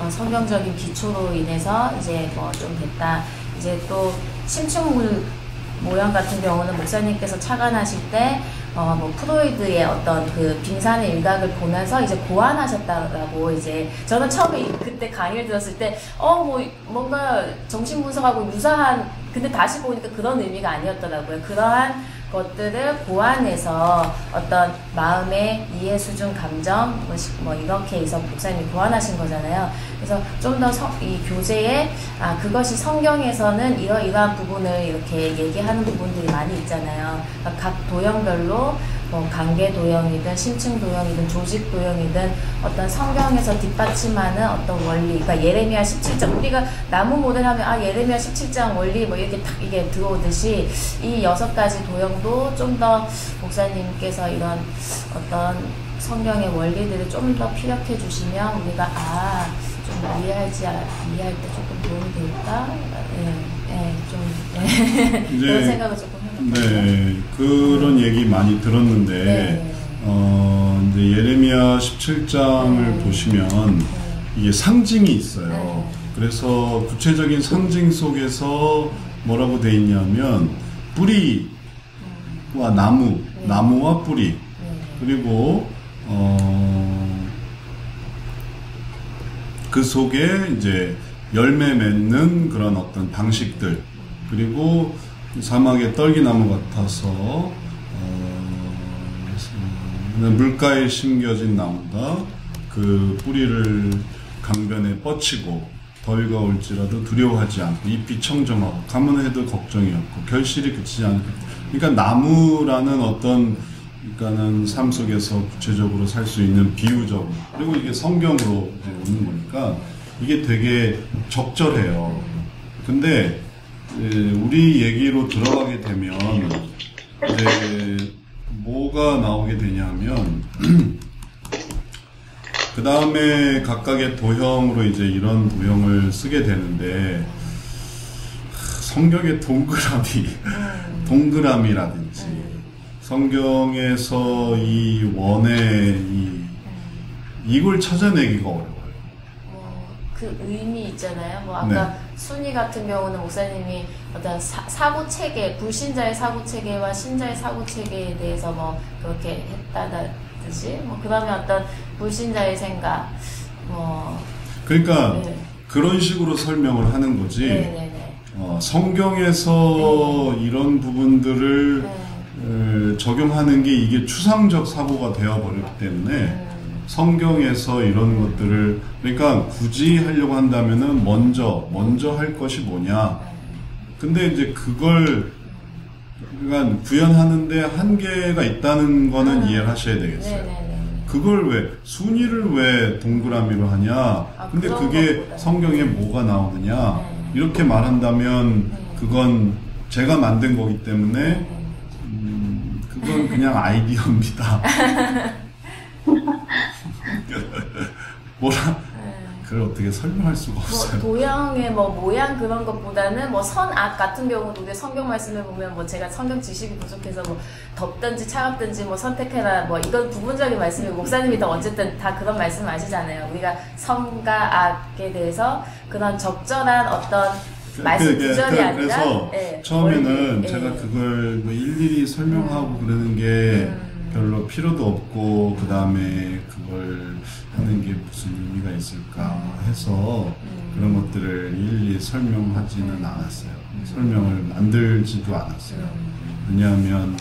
Speaker 3: 성경적인 기초로 인해서 이제 뭐 좀 됐다. 이제 또 심층물 모형 같은 경우는 목사님께서 착안하실 때 뭐 프로이드의 어떤 그 빙산의 일각을 보면서 이제 고안하셨다라고, 이제 저는 처음에 그때 강의를 들었을 때 뭐 뭔가 정신분석하고 유사한, 근데 다시 보니까 그런 의미가 아니었더라고요. 그러한 것들을 고안해서 어떤 마음의 이해 수준, 감정 뭐 이렇게 해서 목사님이 고안하신 거잖아요. 그래서 좀 더 이 교재에 그것이 성경에서는 이러이러한 부분을 이렇게 얘기하는 부분들이 많이 있잖아요. 그러니까 각 도형별로 뭐 관계 도형이든 심층 도형이든 조직 도형이든 어떤 성경에서 뒷받침하는 어떤 원리, 그러니까 예레미야 17장, 우리가 나무 모델 하면 예레미야 17장 원리 뭐 이렇게 딱 이게 들어오듯이 이 6가지 도형도 좀 더 목사님께서 이런 어떤 성경의 원리들을 좀 더 피력해 주시면 우리가 좀 이해할 때 조금 도움이 될까? 좀 그런 생각을 조금 해봤어요.
Speaker 1: 네, 그런 얘기 많이 들었는데,
Speaker 3: 네.
Speaker 1: 이제 예레미야 17장을 보시면 이게 상징이 있어요.
Speaker 3: 네.
Speaker 1: 그래서 구체적인 상징 속에서 뭐라고 돼 있냐면 뿌리와 나무, 나무와 뿌리, 그리고 그 속에 이제 열매 맺는 그런 어떤 방식들, 그리고 사막의 떨기나무 같아서 물가에 심겨진 나무가 그 뿌리를 강변에 뻗치고 더위가 올지라도 두려워하지 않고 잎이 청정하고 가뭄에도 걱정이 없고 결실이 그치지 않고, 그러니까 나무라는 어떤, 그러니까는 삶 속에서 구체적으로 살 수 있는 비유적으로, 그리고 이게 성경으로 이제 오는 거니까 이게 되게 적절해요. 근데 우리 얘기로 들어가게 되면 이제 뭐가 나오게 되냐면 그 다음에 각각의 도형으로 이제 이런 도형을 쓰게 되는데, 성경의 동그라미라든지 성경에서 이 원의 이걸 찾아내기가 어려워요.
Speaker 3: 그 의미 있잖아요. 뭐 아까
Speaker 1: 네.
Speaker 3: 순위 같은 경우는 목사님이 어떤 사고 체계, 불신자의 사고 체계와 신자의 사고 체계에 대해서 뭐 그렇게 했다든지, 뭐 그다음에 어떤 불신자의 생각, 뭐
Speaker 1: 그러니까
Speaker 3: 네.
Speaker 1: 그런 식으로 설명을 하는 거지.
Speaker 3: 네네네.
Speaker 1: 성경에서 이런 부분들을 적용하는 게 이게 추상적 사고가 되어버렸기 때문에 성경에서 이런 것들을, 그러니까 굳이 하려고 한다면은 먼저 할 것이 뭐냐. 근데 이제 그걸, 그러니까 구현하는데 한계가 있다는 거는 이해를 하셔야 되겠어요.
Speaker 3: 네네네.
Speaker 1: 그걸 왜, 순위를 왜 동그라미로 하냐. 근데 그게
Speaker 3: 것보다.
Speaker 1: 성경에 뭐가 나오느냐.
Speaker 3: 네.
Speaker 1: 이렇게 말한다면 그건 제가 만든 거기 때문에 그건 그냥 아이디어입니다. 그걸 어떻게 설명할 수가 없어요.
Speaker 3: 뭐 도형의 뭐 모양 그런 것보다는 뭐 선악 같은 경우도 우리 성경 말씀을 보면 뭐 제가 성경 지식이 부족해서 뭐 덥든지 차갑든지 뭐 선택해라 뭐 이건 부분적인 말씀이고, 목사님이 더 어쨌든 다 그런 말씀을 아시잖아요. 우리가 선과 악에 대해서 그런 적절한 어떤 말씀 구절이 아니라,
Speaker 1: 그래서
Speaker 3: 네,
Speaker 1: 처음에는
Speaker 3: 네.
Speaker 1: 제가 그걸 뭐 일일이 설명하고 그러는 게 별로 필요도 없고, 그 다음에 그걸 하는 게 무슨 의미가 있을까 해서 그런 것들을 일일이 설명하지는 않았어요. 설명을 만들지도 않았어요. 왜냐하면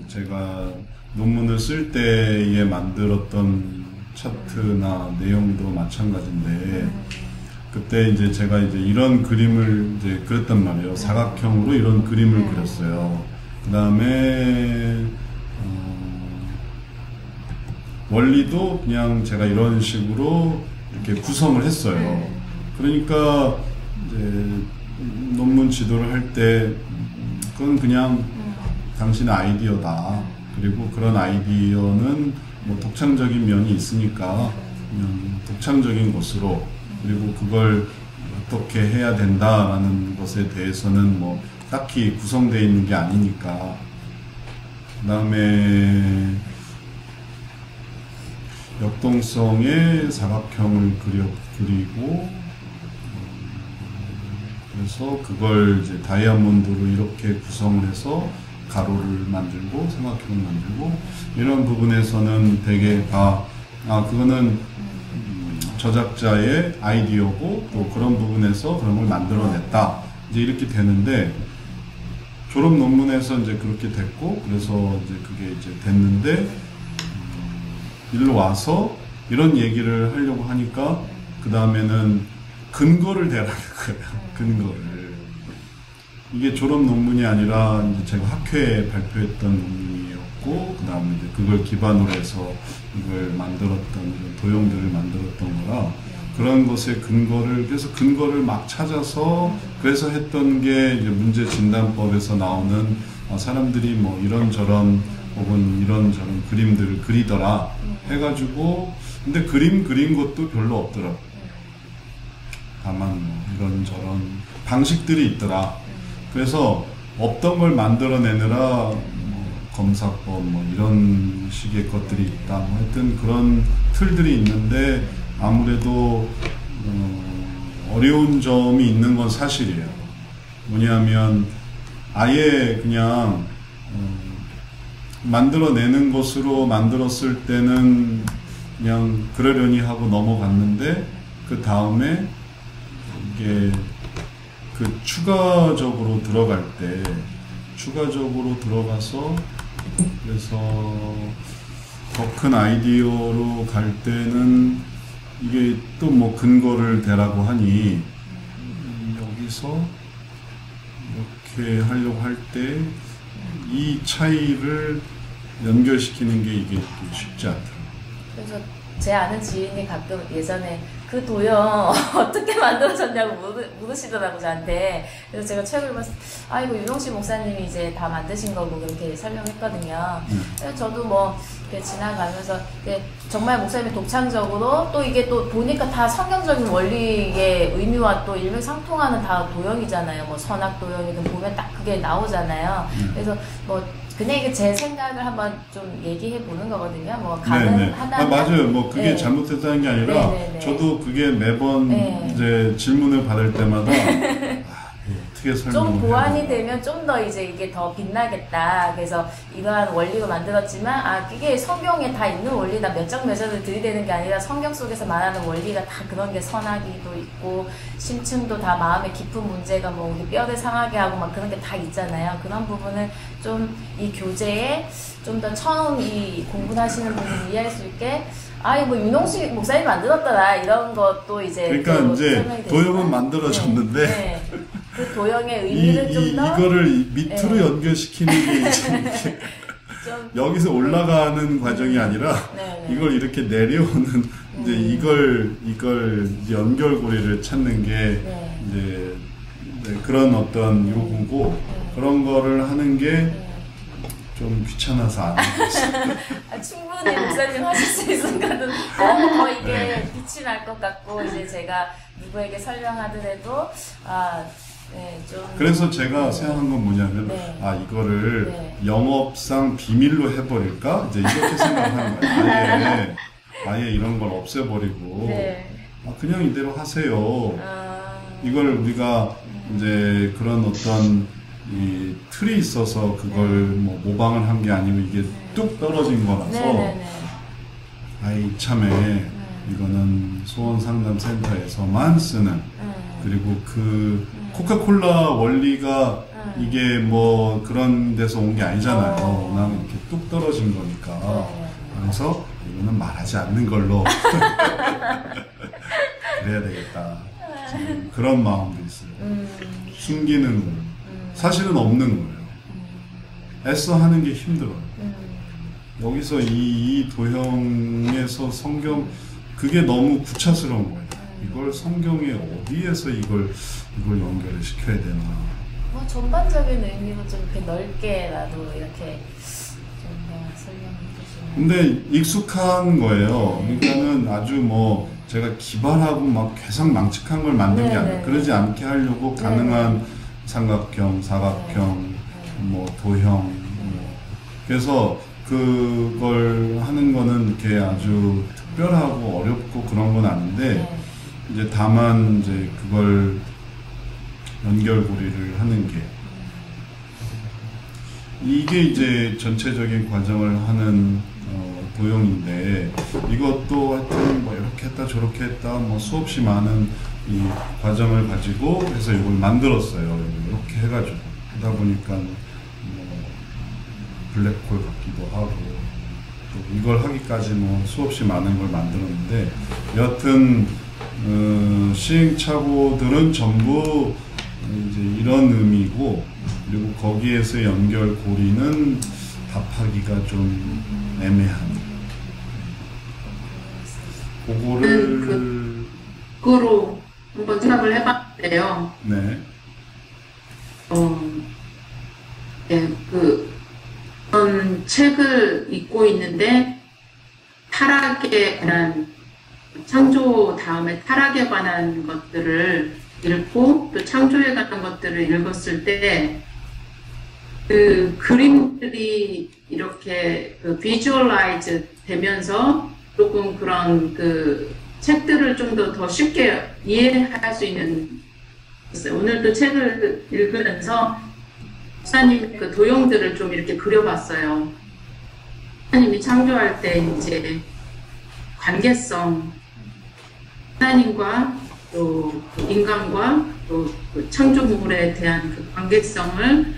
Speaker 1: 제가 논문을 쓸 때에 만들었던 차트나 내용도 마찬가지인데, 그때 이제 제가 이제 이런 그림을 이제 그렸단 말이에요. 사각형으로 이런 그림을 그렸어요. 그 다음에 원리도 그냥 제가 이런 식으로 이렇게 구성을 했어요. 그러니까 이제 논문 지도를 할 때 그건 그냥 당신의 아이디어다. 그리고 그런 아이디어는 뭐 독창적인 면이 있으니까 그냥 독창적인 것으로, 그리고 그걸 어떻게 해야 된다라는 것에 대해서는 뭐 딱히 구성되어 있는 게 아니니까. 그 다음에 역동성의 사각형을 그리고, 그래서 그걸 이제 다이아몬드로 이렇게 구성을 해서 가로를 만들고 삼각형을 만들고, 이런 부분에서는 되게 다 그거는 저작자의 아이디어고 또 그런 부분에서 그런 걸 만들어냈다, 이제 이렇게 되는데, 졸업 논문에서 이제 그렇게 됐고, 그래서 이제 그게 이제 됐는데, 일로 와서 이런 얘기를 하려고 하니까 그 다음에는 근거를 대라는 거예요. 근거를. 이게 졸업 논문이 아니라 이제 제가 학회에 발표했던 논문이었고, 그 다음에 이제 그걸 기반으로 해서 이걸 만들었던, 도형들을 만들었던 거라, 그런 것의 근거를, 그래서 근거를 막 찾아서, 그래서 했던 게 이제 문제 진단법에서 나오는 사람들이 뭐 이런저런 혹은 이런저런 그림들을 그리더라 해가지고, 근데 그린 것도 별로 없더라고. 다만 뭐 이런저런 방식들이 있더라. 그래서 없던 걸 만들어내느라 뭐 검사법 뭐 이런 식의 것들이 있다. 뭐 하여튼 그런 틀들이 있는데, 아무래도 어려운 점이 있는 건 사실이에요. 뭐냐면 아예 그냥 만들어내는 것으로 만들었을 때는 그냥 그러려니 하고 넘어갔는데, 그 다음에 이게 그 추가적으로 들어가서 그래서 더 큰 아이디어로 갈 때는 이게 또 뭐 근거를 대라고 하니 여기서 이렇게 하려고 할 때 이 차이를 연결시키는 게 이게 쉽지 않더라고요.
Speaker 3: 그래서 제 아는 지인이 가끔 예전에 그 도형 어떻게 만들어졌냐고 물으시더라고 저한테. 그래서 제가 책을 봤을 때 아 이거 윤홍식 목사님이 이제 다 만드신 거고 그렇게 설명했거든요. 그래서 저도 뭐 이렇게 지나가면서 정말 목사님이 독창적으로 또 이게 또 보니까 다 성경적인 원리의 의미와 또 일맥상통하는 다 도형이잖아요. 뭐 선악 도형이든 보면 딱 그게 나오잖아요. 그래서 뭐 그냥 이게 제 생각을 한번 좀 얘기해 보는 거거든요. 뭐 가능하다면
Speaker 1: 맞아요. 뭐 그게
Speaker 3: 네.
Speaker 1: 잘못됐다는 게 아니라
Speaker 3: 네네네.
Speaker 1: 저도 그게 매번 이제 질문을 받을 때마다 어떻게 설명을
Speaker 3: 좀 보완이
Speaker 1: 해야
Speaker 3: 되면 좀 더 이제 이게 더 빛나겠다. 그래서 이러한 원리로 만들었지만 이게 성경에 다 있는 원리다. 몇 장 몇 절을 들이대는 게 아니라 성경 속에서 말하는 원리가 다 그런 게 선악이도 있고 심층도 다 마음의 깊은 문제가 뭐 우리 뼈를 상하게 하고 막 그런 게 다 있잖아요. 그런 부분을 좀 이 교재에 좀 더 처음 이 공부하시는 분이 이해할 수 있게 이거 뭐 윤홍식 목사님 만들었더라 이런 것도 이제
Speaker 1: 그러니까 이제 도형은 만들어졌는데
Speaker 3: 네. 그 도형의 의미를 좀 더
Speaker 1: 이거를 밑으로 연결시키는 게 이제 여기서 올라가는 과정이 아니라 이걸 이렇게 내려오는 이제 이걸 이제 연결고리를 찾는 게 이제 그런 어떤 요구고 그런 거를 하는 게 좀 귀찮아서 안 하고 있어요.
Speaker 3: 충분히 목사님 하실 수 있으니까는 너무 더 이게 빛이 날 것 같고 이제 제가 누구에게 설명하더라도 좀
Speaker 1: 그래서 제가 생각한 건 뭐냐면 이거를 영업상 비밀로 해버릴까? 이제 이렇게 생각하는 거예요. 아예 이런 걸 없애버리고 그냥 이대로 하세요. 이걸 우리가 이제 그런 어떤 이 틀이 있어서 그걸 뭐 모방을 한 게 아니고 이게 뚝 떨어진 거라서 이참에 이거는 소원상담센터에서만 쓰는 그리고 그 코카콜라 원리가 이게 뭐 그런 데서 온 게 아니잖아요. 워낙 이렇게 뚝 떨어진 거니까. 그래서 이거는 말하지 않는 걸로 그래야 되겠다. 지금 그런 마음도 있어요. 숨기는 거. 사실은 없는 거예요. 애써 하는 게 힘들어요. 여기서 이 도형에서 성경 그게 너무 구차스러운 거예요. 이걸 성경에 어디에서 이걸 연결을 시켜야 되나.
Speaker 3: 뭐 전반적인 의미로 좀 이렇게 넓게라도 이렇게 좀 설명해 주시면.
Speaker 1: 근데 익숙한 거예요. 그러니까는 아주 뭐 제가 기발하고 막 괴상망측한 걸 만든 게 아니에요. 그러지 않게 하려고 가능한 삼각형, 사각형, 뭐 도형, 그래서 그걸 하는 거는 이렇게 아주 특별하고 어렵고 그런 건 아닌데 이제 다만 이제 그걸 연결고리를 하는 게 이게 이제 전체적인 과정을 하는 도형인데 이것도 하여튼 뭐 이렇게 했다 저렇게 했다 뭐 수없이 많은 이 과정을 가지고 해서 이걸 만들었어요. 이렇게 해가지고 하다 보니까 뭐 블랙홀 같기도 하고 또 이걸 하기까지 뭐 수없이 많은 걸 만들었는데 여하튼 시행착오들은 전부 이제 이런 의미고 그리고 거기에서 연결고리는 답하기가 좀 애매한
Speaker 4: 그거로 한번 생각을 해봤는데요.
Speaker 1: 네.
Speaker 4: 그런 책을 읽고 있는데 타락에 관한 창조 다음에 타락에 관한 것들을 읽고 또 창조에 관한 것들을 읽었을 때 그 그림들이 이렇게 비주얼라이즈 되면서 조금 그런 그 책들을 좀 더 쉽게 이해할 수 있는 있어요. 오늘도 책을 읽으면서 목사님 그 도형들을 좀 이렇게 그려봤어요. 목사님이 창조할 때 이제 관계성, 하나님과 또 인간과 또 그 창조물에 대한 그 관계성을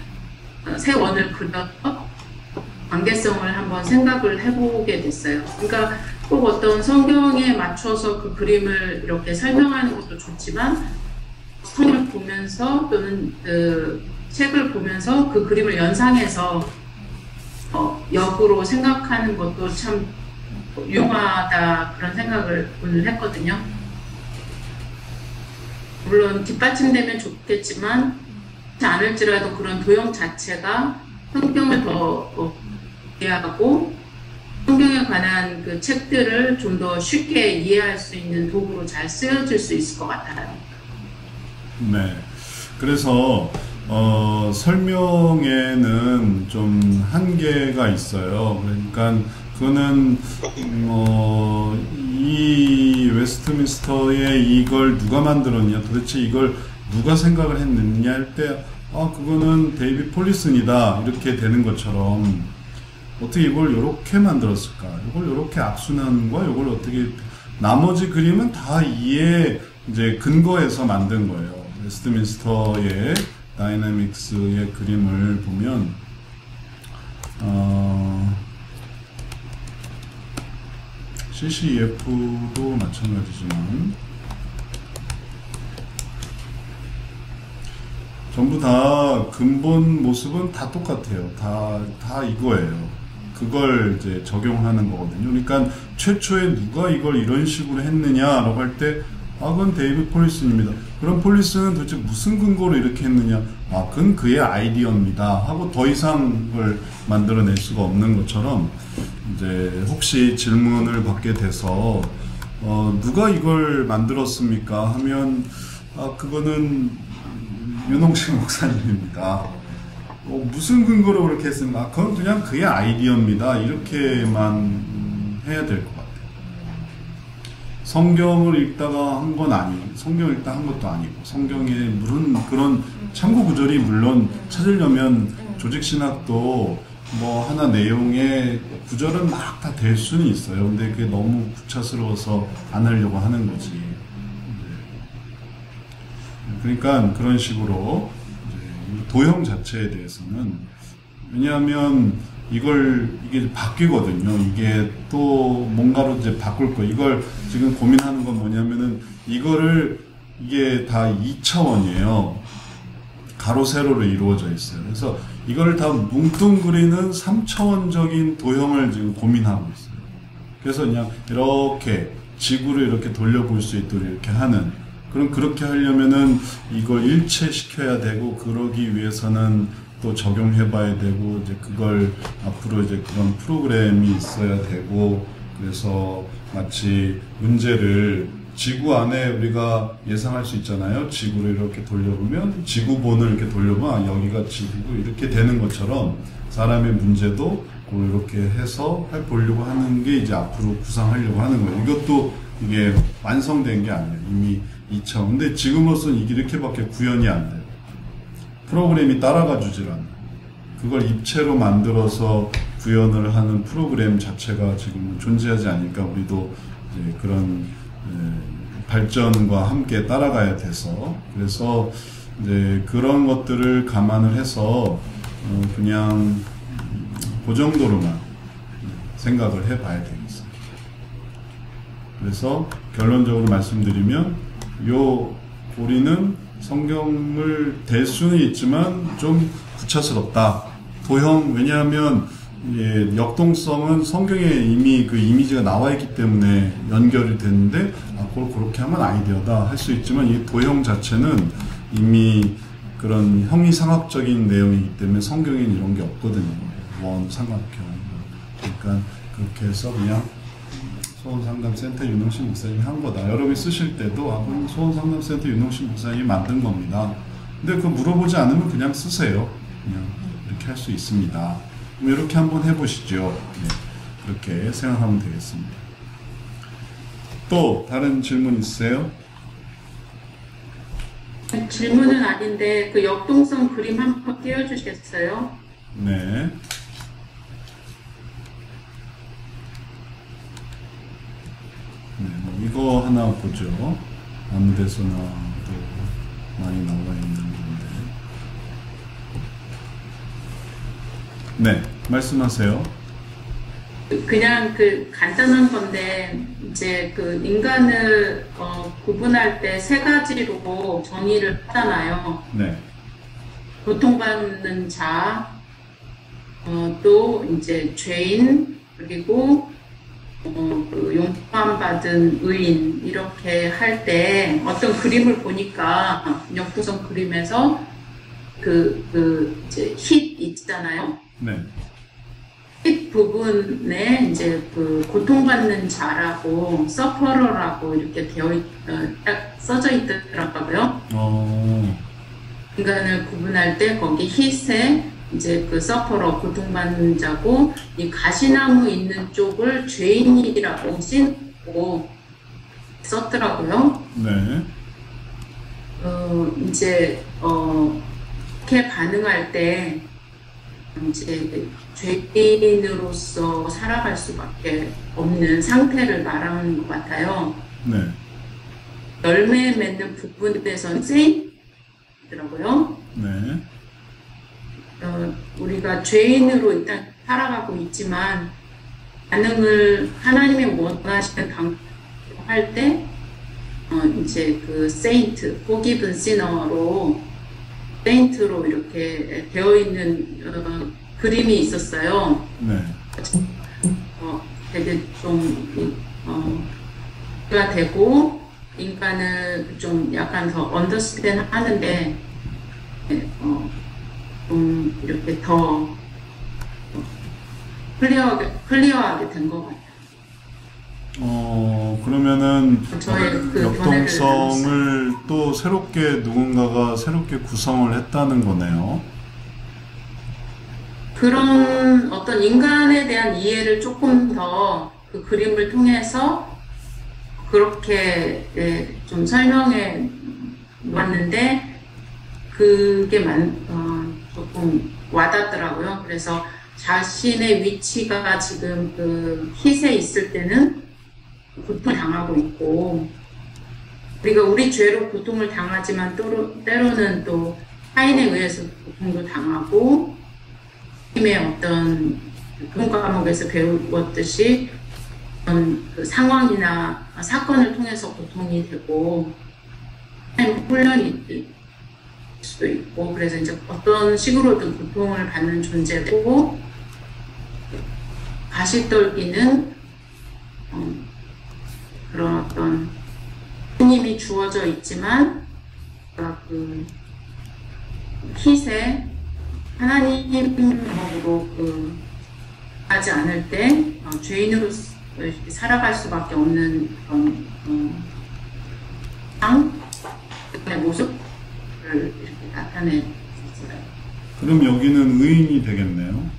Speaker 4: 새 원을 그려서 관계성을 한번 생각을 해보게 됐어요. 그러니까 꼭 어떤 성경에 맞춰서 그 그림을 이렇게 설명하는 것도 좋지만 성경을 보면서 또는 그 책을 보면서 그 그림을 연상해서 역으로 생각하는 것도 참 유용하다 그런 생각을 오늘 했거든요. 물론 뒷받침되면 좋겠지만 그렇지 않을지라도 그런 도형 자체가 성경을 더 이해하고 성경에 관한 그 책들을 좀 더 쉽게 이해할 수 있는 도구로 잘 쓰여질 수 있을 것 같아요.
Speaker 1: 네. 그래서 설명에는 좀 한계가 있어요. 그러니까 그거는 이 웨스트민스터에 이걸 누가 만들었냐, 도대체 이걸 누가 생각을 했느냐 할 때 그거는 데이빗 폴리슨이다 이렇게 되는 것처럼 어떻게 이걸 이렇게 만들었을까, 이걸 이렇게 악순환과 이걸 어떻게 나머지 그림은 다 이에 이제 근거해서 만든 거예요. 웨스트민스터의 다이내믹스의 그림을 보면 CCEF도 마찬가지지만 전부 다 근본 모습은 다 똑같아요. 다 이거예요. 그걸 이제 적용하는 거거든요. 그러니까 최초에 누가 이걸 이런 식으로 했느냐라고 할 때 그건 데이빗 폴리슨입니다. 그럼 폴리슨은 도대체 무슨 근거로 이렇게 했느냐? 그건 그의 아이디어입니다. 하고 더 이상을 만들어낼 수가 없는 것처럼 이제 혹시 질문을 받게 돼서 누가 이걸 만들었습니까? 하면 그거는 윤홍식 목사님입니다. 무슨 근거로 그렇게 했습니까? 그건 그냥 그의 아이디어입니다. 이렇게만 해야 될 것 같아요. 성경을 읽다가 한 건 아니고, 성경을 읽다 한 것도 아니고, 성경에 물론 그런 참고 구절이 물론 찾으려면 조직신학도 뭐 하나 내용의 구절은 막 다 될 수는 있어요. 근데 그게 너무 구차스러워서 안 하려고 하는 거지. 그러니까 그런 식으로 도형 자체에 대해서는, 왜냐하면 이게 바뀌거든요. 이게 또 뭔가로 이제 바꿀 거. 이걸 지금 고민하는 건 뭐냐면은 이게 다 2차원이에요. 가로 세로로 이루어져 있어요. 그래서 이거를 다 뭉뚱그리는 3차원적인 도형을 지금 고민하고 있어요. 그래서 그냥 이렇게 지구를 이렇게 돌려볼 수 있도록 이렇게 하는, 그럼 그렇게 하려면은 이걸 일체시켜야 되고, 그러기 위해서는 또 적용해 봐야 되고, 이제 그걸 앞으로 이제 그런 프로그램이 있어야 되고, 그래서 마치 문제를 지구 안에 우리가 예상할 수 있잖아요. 지구를 이렇게 돌려보면, 지구본을 이렇게 여기가 지구고 이렇게 되는 것처럼 사람의 문제도 이렇게 해서 보려고 하는 게 이제 앞으로 구상하려고 하는 거예요. 이것도 이게 완성된 게 아니에요. 이미 2차원. 근데 지금으로서는 이게 이렇게밖에 구현이 안 돼요. 프로그램이 따라가 주질 않아요. 그걸 입체로 만들어서 구현을 하는 프로그램 자체가 지금은 존재하지 않으니까 우리도 이제 그런 발전과 함께 따라가야 돼서, 그래서 이제 그런 것들을 감안을 해서 그냥 그 정도로만 생각을 해봐야 되겠어요. 그래서 결론적으로 말씀드리면 우리는 성경을 댈 수는 있지만 좀 구차스럽다. 도형, 왜냐하면 역동성은 성경에 이미 그 이미지가 나와 있기 때문에 연결이 되는데 그걸 그렇게 하면 아이디어다 할 수 있지만, 이 도형 자체는 이미 그런 형이상학적인 내용이기 때문에 성경에는 이런 게 없거든요. 원, 삼각형. 그러니까 그렇게 해서 그냥 소원상담센터 윤홍식 목사님이 한 거다. 여러분이 쓰실 때도 소원상담센터 윤홍식 목사님이 만든 겁니다. 근데 그거 물어보지 않으면 그냥 쓰세요. 그냥 이렇게 할 수 있습니다. 그럼 이렇게 한번 해보시죠. 네, 그렇게 생각하면 되겠습니다. 또 다른 질문 있으세요?
Speaker 4: 질문은 아닌데 그 역동성 그림 한번 띄워주시겠어요?
Speaker 1: 네. 네, 이거 하나 보죠. 아무 데서나도 많이 나와 있는 건데. 네, 말씀하세요.
Speaker 4: 그냥 그 간단한 건데 이제 그 인간을 구분할 때 세 가지로 정의를 하잖아요.
Speaker 1: 네,
Speaker 4: 고통받는 자, 또 이제 죄인, 그리고 그 용서받은 의인 이렇게 할 때 어떤 그림을 보니까 역도성 그림에서 이제 힛 있잖아요.
Speaker 1: 네,
Speaker 4: 힛 부분에 이제 그 고통받는 자라고 서퍼러라고 이렇게 딱 써져 있더라고요. 인간을 구분할 때 거기 힛에 이제 그 서퍼러 고통받는 자고 이 가시나무 있는 쪽을 죄인이라고 쓰고 썼더라고요.
Speaker 1: 네,
Speaker 4: 이제 이렇게 반응할 때 이제 죄인으로서 살아갈 수밖에 없는 상태를 말하는 것 같아요.
Speaker 1: 네,
Speaker 4: 열매 맺는 부분에서는 세이더라고요.
Speaker 1: 네,
Speaker 4: 우리가 죄인으로 일단 살아가고 있지만 반응을 하나님의 원하시는 방법으로 할 때 이제 그 세인트, forgiven sinner로 세인트로 이렇게 되어 있는 그림이 있었어요.
Speaker 1: 네,
Speaker 4: 되게 좀 가 되고 인간을 좀 약간 더 언더스탠 하는데 좀 이렇게 더 클리어하게 된 것 같아요.
Speaker 1: 그러면은
Speaker 4: 저의 그
Speaker 1: 역동성을 또 누군가가 새롭게 구성을 했다는 거네요.
Speaker 4: 그런 어떤 인간에 대한 이해를 조금 더 그 그림을 통해서 그렇게 좀 설명해 왔는데 그게 조금 와닿더라고요. 그래서 자신의 위치가 지금 그 힛에 있을 때는 고통을 당하고 있고 우리가 우리 죄로 고통을 당하지만 때로는 또 타인에 의해서 고통도 당하고 힘의 어떤 그 과목에서 배웠듯이 그 상황이나 사건을 통해서 고통이 되고 훈련이 있을 수도 있고 그래서 이제 어떤 식으로든 고통을 받는 존재고 가시떨기는 그런 어떤 힘이 주어져 있지만 그 힛에 하나님으로 하지 않을 때 죄인으로 살아갈 수밖에 없는 그런 상의 모습을 이렇게 나타내었어요.
Speaker 1: 그럼 여기는 의인이 되겠네요.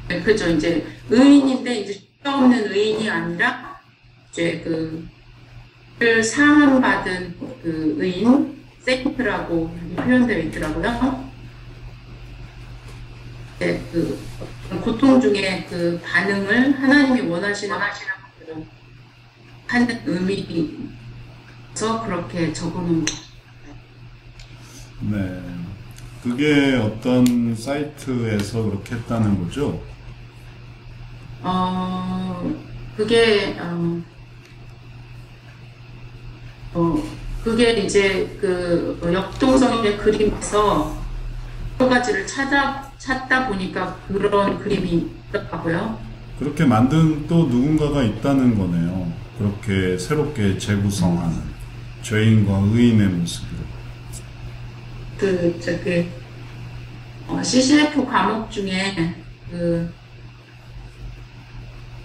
Speaker 4: 네, 그죠. 이제 의인인데 이제 죄 없는 의인이 아니라 이제 그 사함받은 그 의인 세인트라고 표현되어 있더라고요. 네, 그 고통 중에 그 반응을 하나님이 원하시는 대로 하는 의미에서 그렇게 적어놓은 것 같아요.
Speaker 1: 네, 그게 어떤 사이트에서 그렇게 했다는 거죠?
Speaker 4: 그게 이제 그 역동성의 그림에서 여러 가지를 찾다 보니까 그런 그림이 있더라고요.
Speaker 1: 그렇게 만든 또 누군가가 있다는 거네요. 그렇게 새롭게 재구성하는 죄인과 의인의 모습으로.
Speaker 4: CCF 과목 중에 그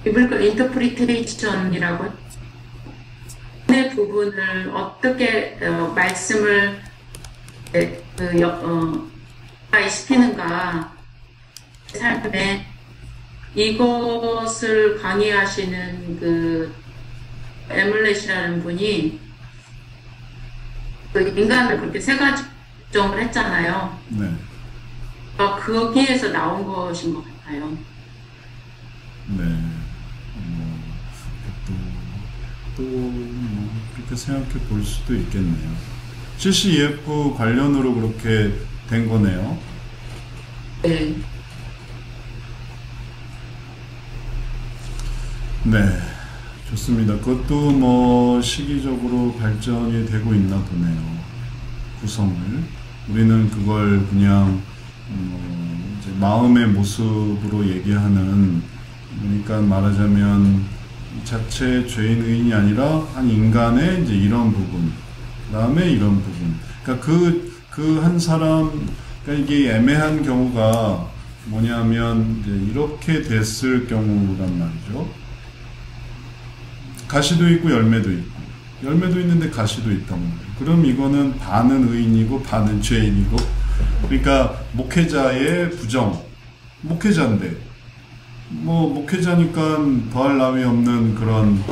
Speaker 4: 비블리컬 인터프리테이션이라고 그 부분을 어떻게 말씀을 시키는가 삶에 이것을 강의하시는 그 에뮬렛이라는 분이 그 인간을 그렇게 세 가지 정을 했잖아요.
Speaker 1: 네.
Speaker 4: 거기에서 나온 것인 것 같아요.
Speaker 1: 네. 뭐 그렇게 생각해 볼 수도 있겠네요. CCEF 관련으로 그렇게 된 거네요.
Speaker 4: 네.
Speaker 1: 네, 좋습니다. 그것도 뭐 시기적으로 발전이 되고 있나 보네요. 구성을. 우리는 그걸 그냥 이제 마음의 모습으로 얘기하는, 그러니까 말하자면 자체 죄인 의인이 아니라 한 인간의 이제 이런 부분, 그 다음에 이런 부분. 그러니까 그 한 사람, 그러니까 이게 애매한 경우가 뭐냐면 이제 이렇게 됐을 경우란 말이죠. 가시도 있고 열매도 있고, 열매도 있는데 가시도 있단 말이에요. 그럼 이거는 반은 의인이고 반은 죄인이고, 그러니까 목회자의 부정, 목회자인데 뭐 목회자니까 더할 나위 없는 그런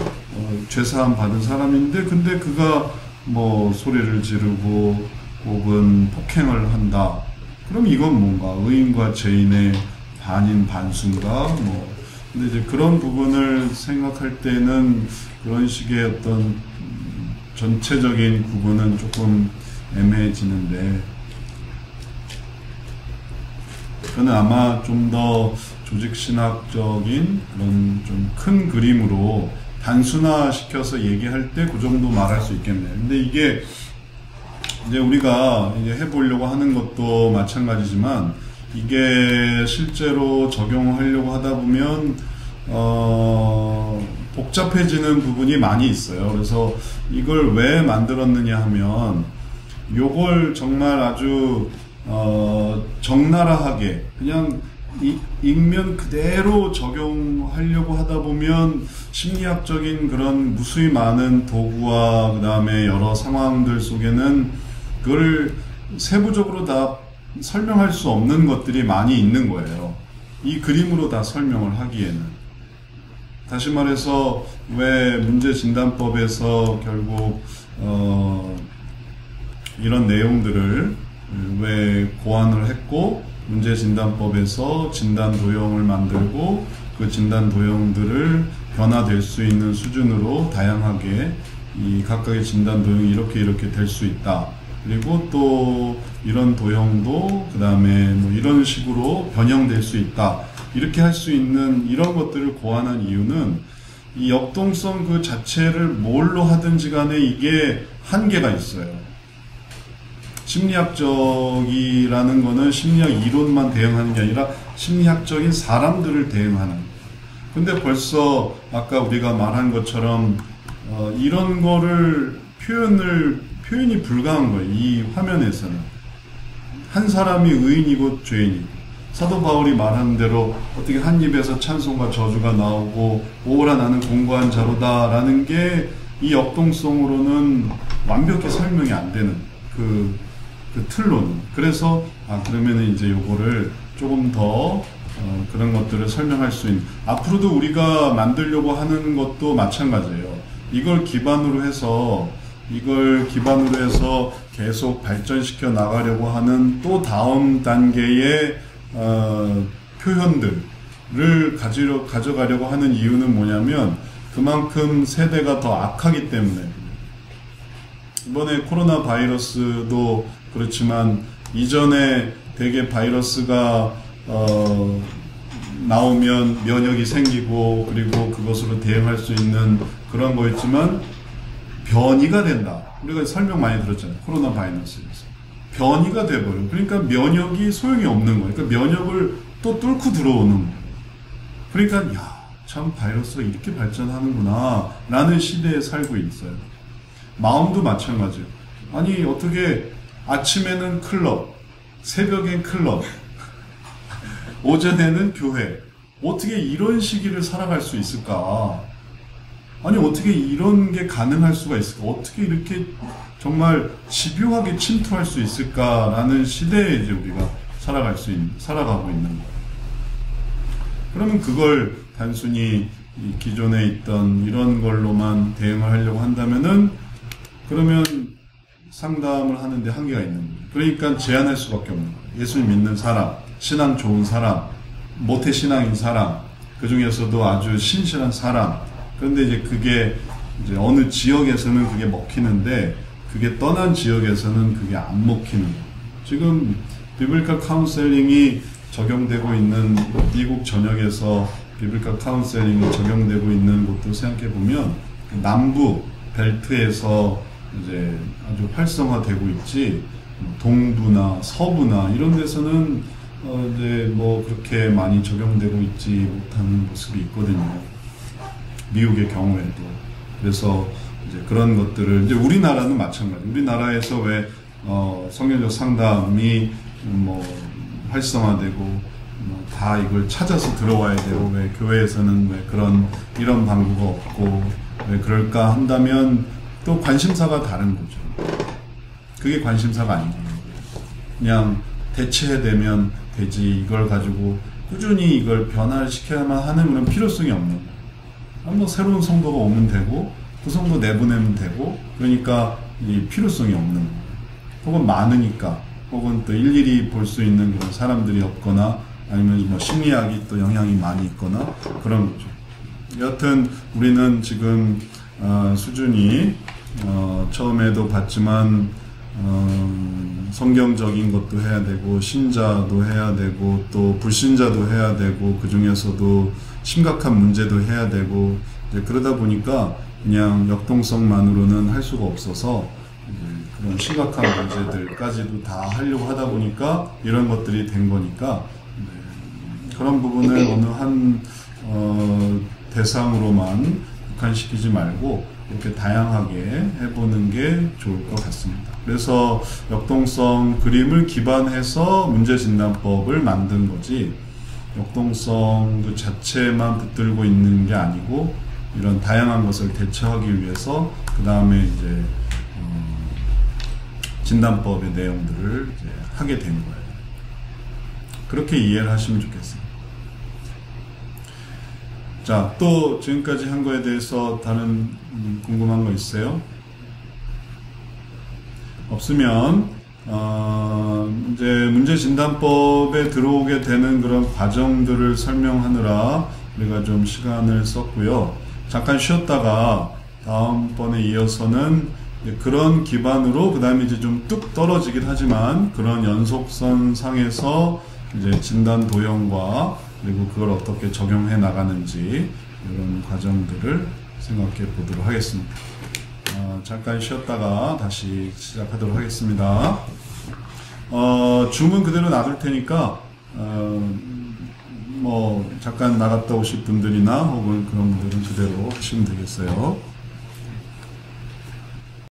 Speaker 1: 죄사함 받은 사람인데, 근데 그가 뭐 소리를 지르고 혹은 폭행을 한다. 그럼 이건 뭔가 의인과 죄인의 반인 반수인가 뭐. 근데 이제 그런 부분을 생각할 때는 그런 식의 어떤 전체적인 구분은 조금 애매해지는데, 저는 아마 좀 더 조직신학적인 그런 좀 큰 그림으로 단순화시켜서 얘기할 때 그 정도 말할 수 있겠네요. 근데 이게 이제 우리가 이제 해보려고 하는 것도 마찬가지지만, 이게 실제로 적용하려고 하다 보면 복잡해지는 부분이 많이 있어요. 그래서 이걸 왜 만들었느냐 하면, 요걸 정말 아주 적나라하게 그냥 익면 그대로 적용하려고 하다 보면 심리학적인 그런 무수히 많은 도구와 그 다음에 여러 상황들 속에는 그걸 세부적으로 다 설명할 수 없는 것들이 많이 있는 거예요. 이 그림으로 다 설명을 하기에는. 다시 말해서 왜 문제진단법에서 결국 이런 내용들을 왜 고안을 했고, 문제진단법에서 진단도형을 만들고 그 진단도형들을 변화될 수 있는 수준으로 다양하게 이 각각의 진단도형이 이렇게 될 수 있다. 그리고 또 이런 도형도 그 다음에 뭐 이런 식으로 변형될 수 있다. 이렇게 할 수 있는 이런 것들을 고안한 이유는, 이 역동성 그 자체를 뭘로 하든지 간에 이게 한계가 있어요. 심리학적이라는 거는 심리학 이론만 대응하는 게 아니라 심리학적인 사람들을 대응하는. 근데 벌써 아까 우리가 말한 것처럼 이런 거를 표현이 불가한 거예요. 이 화면에서는. 한 사람이 의인이고 죄인이고, 사도 바울이 말하는 대로 어떻게 한 입에서 찬송과 저주가 나오고 오라 나는 공고한 자로다 라는 게 이 역동성으로는 완벽히 설명이 안 되는 그 틀로는. 그래서 그러면은 이제 요거를 조금 더 그런 것들을 설명할 수 있는, 앞으로도 우리가 만들려고 하는 것도 마찬가지예요. 이걸 기반으로 해서 계속 발전시켜 나가려고 하는 또 다음 단계의 표현들을 가져가려고 하는 이유는 뭐냐면, 그만큼 세대가 더 악하기 때문에. 이번에 코로나 바이러스도 그렇지만, 이전에 되게 바이러스가 나오면 면역이 생기고 그리고 그것으로 대응할 수 있는 그런 거였지만, 변이가 된다. 우리가 설명 많이 들었잖아요. 코로나 바이러스에서 변이가 돼버려. 그러니까 면역이 소용이 없는 거예요. 그러니까 면역을 또 뚫고 들어오는 거예요. 그러니까 참 바이러스가 이렇게 발전하는구나 라는 시대에 살고 있어요. 마음도 마찬가지예요. 아니 어떻게 아침에는 클럽, 새벽엔 클럽, 오전에는 교회, 어떻게 이런 시기를 살아갈 수 있을까? 아니 어떻게 이런 게 가능할 수가 있을까? 어떻게 이렇게 정말 집요하게 침투할 수 있을까라는 시대에 이제 우리가 살아가고 있는 거예요. 그러면 그걸 단순히 기존에 있던 이런 걸로만 대응을 하려고 한다면은, 그러면 상담을 하는데 한계가 있는 거예요. 그러니까 제한할 수밖에 없는 거예요. 예수를 믿는 사람, 신앙 좋은 사람, 모태신앙인 사람, 그 중에서도 아주 신실한 사람. 그런데 이제 그게 이제 어느 지역에서는 그게 먹히는데 그게 떠난 지역에서는 그게 안 먹히는 거예요. 지금 비블리컬 카운셀링이 적용되고 있는 미국 전역에서 비블리컬 카운셀링이 적용되고 있는 곳도 생각해 보면 남부 벨트에서 이제 아주 활성화되고 있지 동부나 서부나 이런 데서는 이제 뭐 그렇게 많이 적용되고 있지 못하는 모습이 있거든요. 미국의 경우에도. 그래서 이제 그런 것들을 이제 우리나라는 마찬가지. 우리나라에서 왜 성경적 상담이 뭐 활성화되고 다 이걸 찾아서 들어와야 되고 왜 교회에서는 왜 이런 방구가 없고 왜 그럴까 한다면 또 관심사가 다른 거죠. 그게 관심사가 아닌 거예요. 그냥 대체되면 되지 이걸 가지고 꾸준히 이걸 변화시켜야만 하는 그런 필요성이 없는 거예요. 뭐 새로운 성도가 오면 되고 그 성도 내보내면 되고 그러니까 이 필요성이 없는 거예요. 혹은 많으니까 혹은 또 일일이 볼 수 있는 그런 사람들이 없거나 아니면 뭐 심리학이 또 영향이 많이 있거나 그런 거죠. 여하튼 우리는 지금 수준이 처음에도 봤지만 성경적인 것도 해야 되고 신자도 해야 되고 또 불신자도 해야 되고 그 중에서도 심각한 문제도 해야 되고 이제 그러다 보니까 그냥 역동성만으로는 할 수가 없어서 그런 심각한 문제들까지도 다 하려고 하다 보니까 이런 것들이 된 거니까 그런 부분을 어느 한 대상으로만 국한시키지 말고 이렇게 다양하게 해보는 게 좋을 것 같습니다. 그래서 역동성 그림을 기반해서 문제진단법을 만든 거지 역동성 그 자체만 붙들고 있는 게 아니고 이런 다양한 것을 대처하기 위해서 그 다음에 이제 진단법의 내용들을 이제 하게 된 거예요. 그렇게 이해를 하시면 좋겠습니다. 자, 또 지금까지 한 거에 대해서 다른 궁금한 거 있어요? 없으면 이제 문제진단법에 들어오게 되는 그런 과정들을 설명하느라 우리가 좀 시간을 썼고요. 잠깐 쉬었다가 다음번에 이어서는 그런 기반으로 그 다음에 이제 좀 뚝 떨어지긴 하지만 그런 연속선 상에서 이제 진단 도형과 그리고 그걸 어떻게 적용해 나가는지 이런 과정들을 생각해 보도록 하겠습니다. 잠깐 쉬었다가 다시 시작하도록 하겠습니다. 줌은 그대로 놔둘 테니까 뭐 잠깐 나갔다 오실 분들이나 혹은 그런 분들은 그대로 하시면 되겠어요.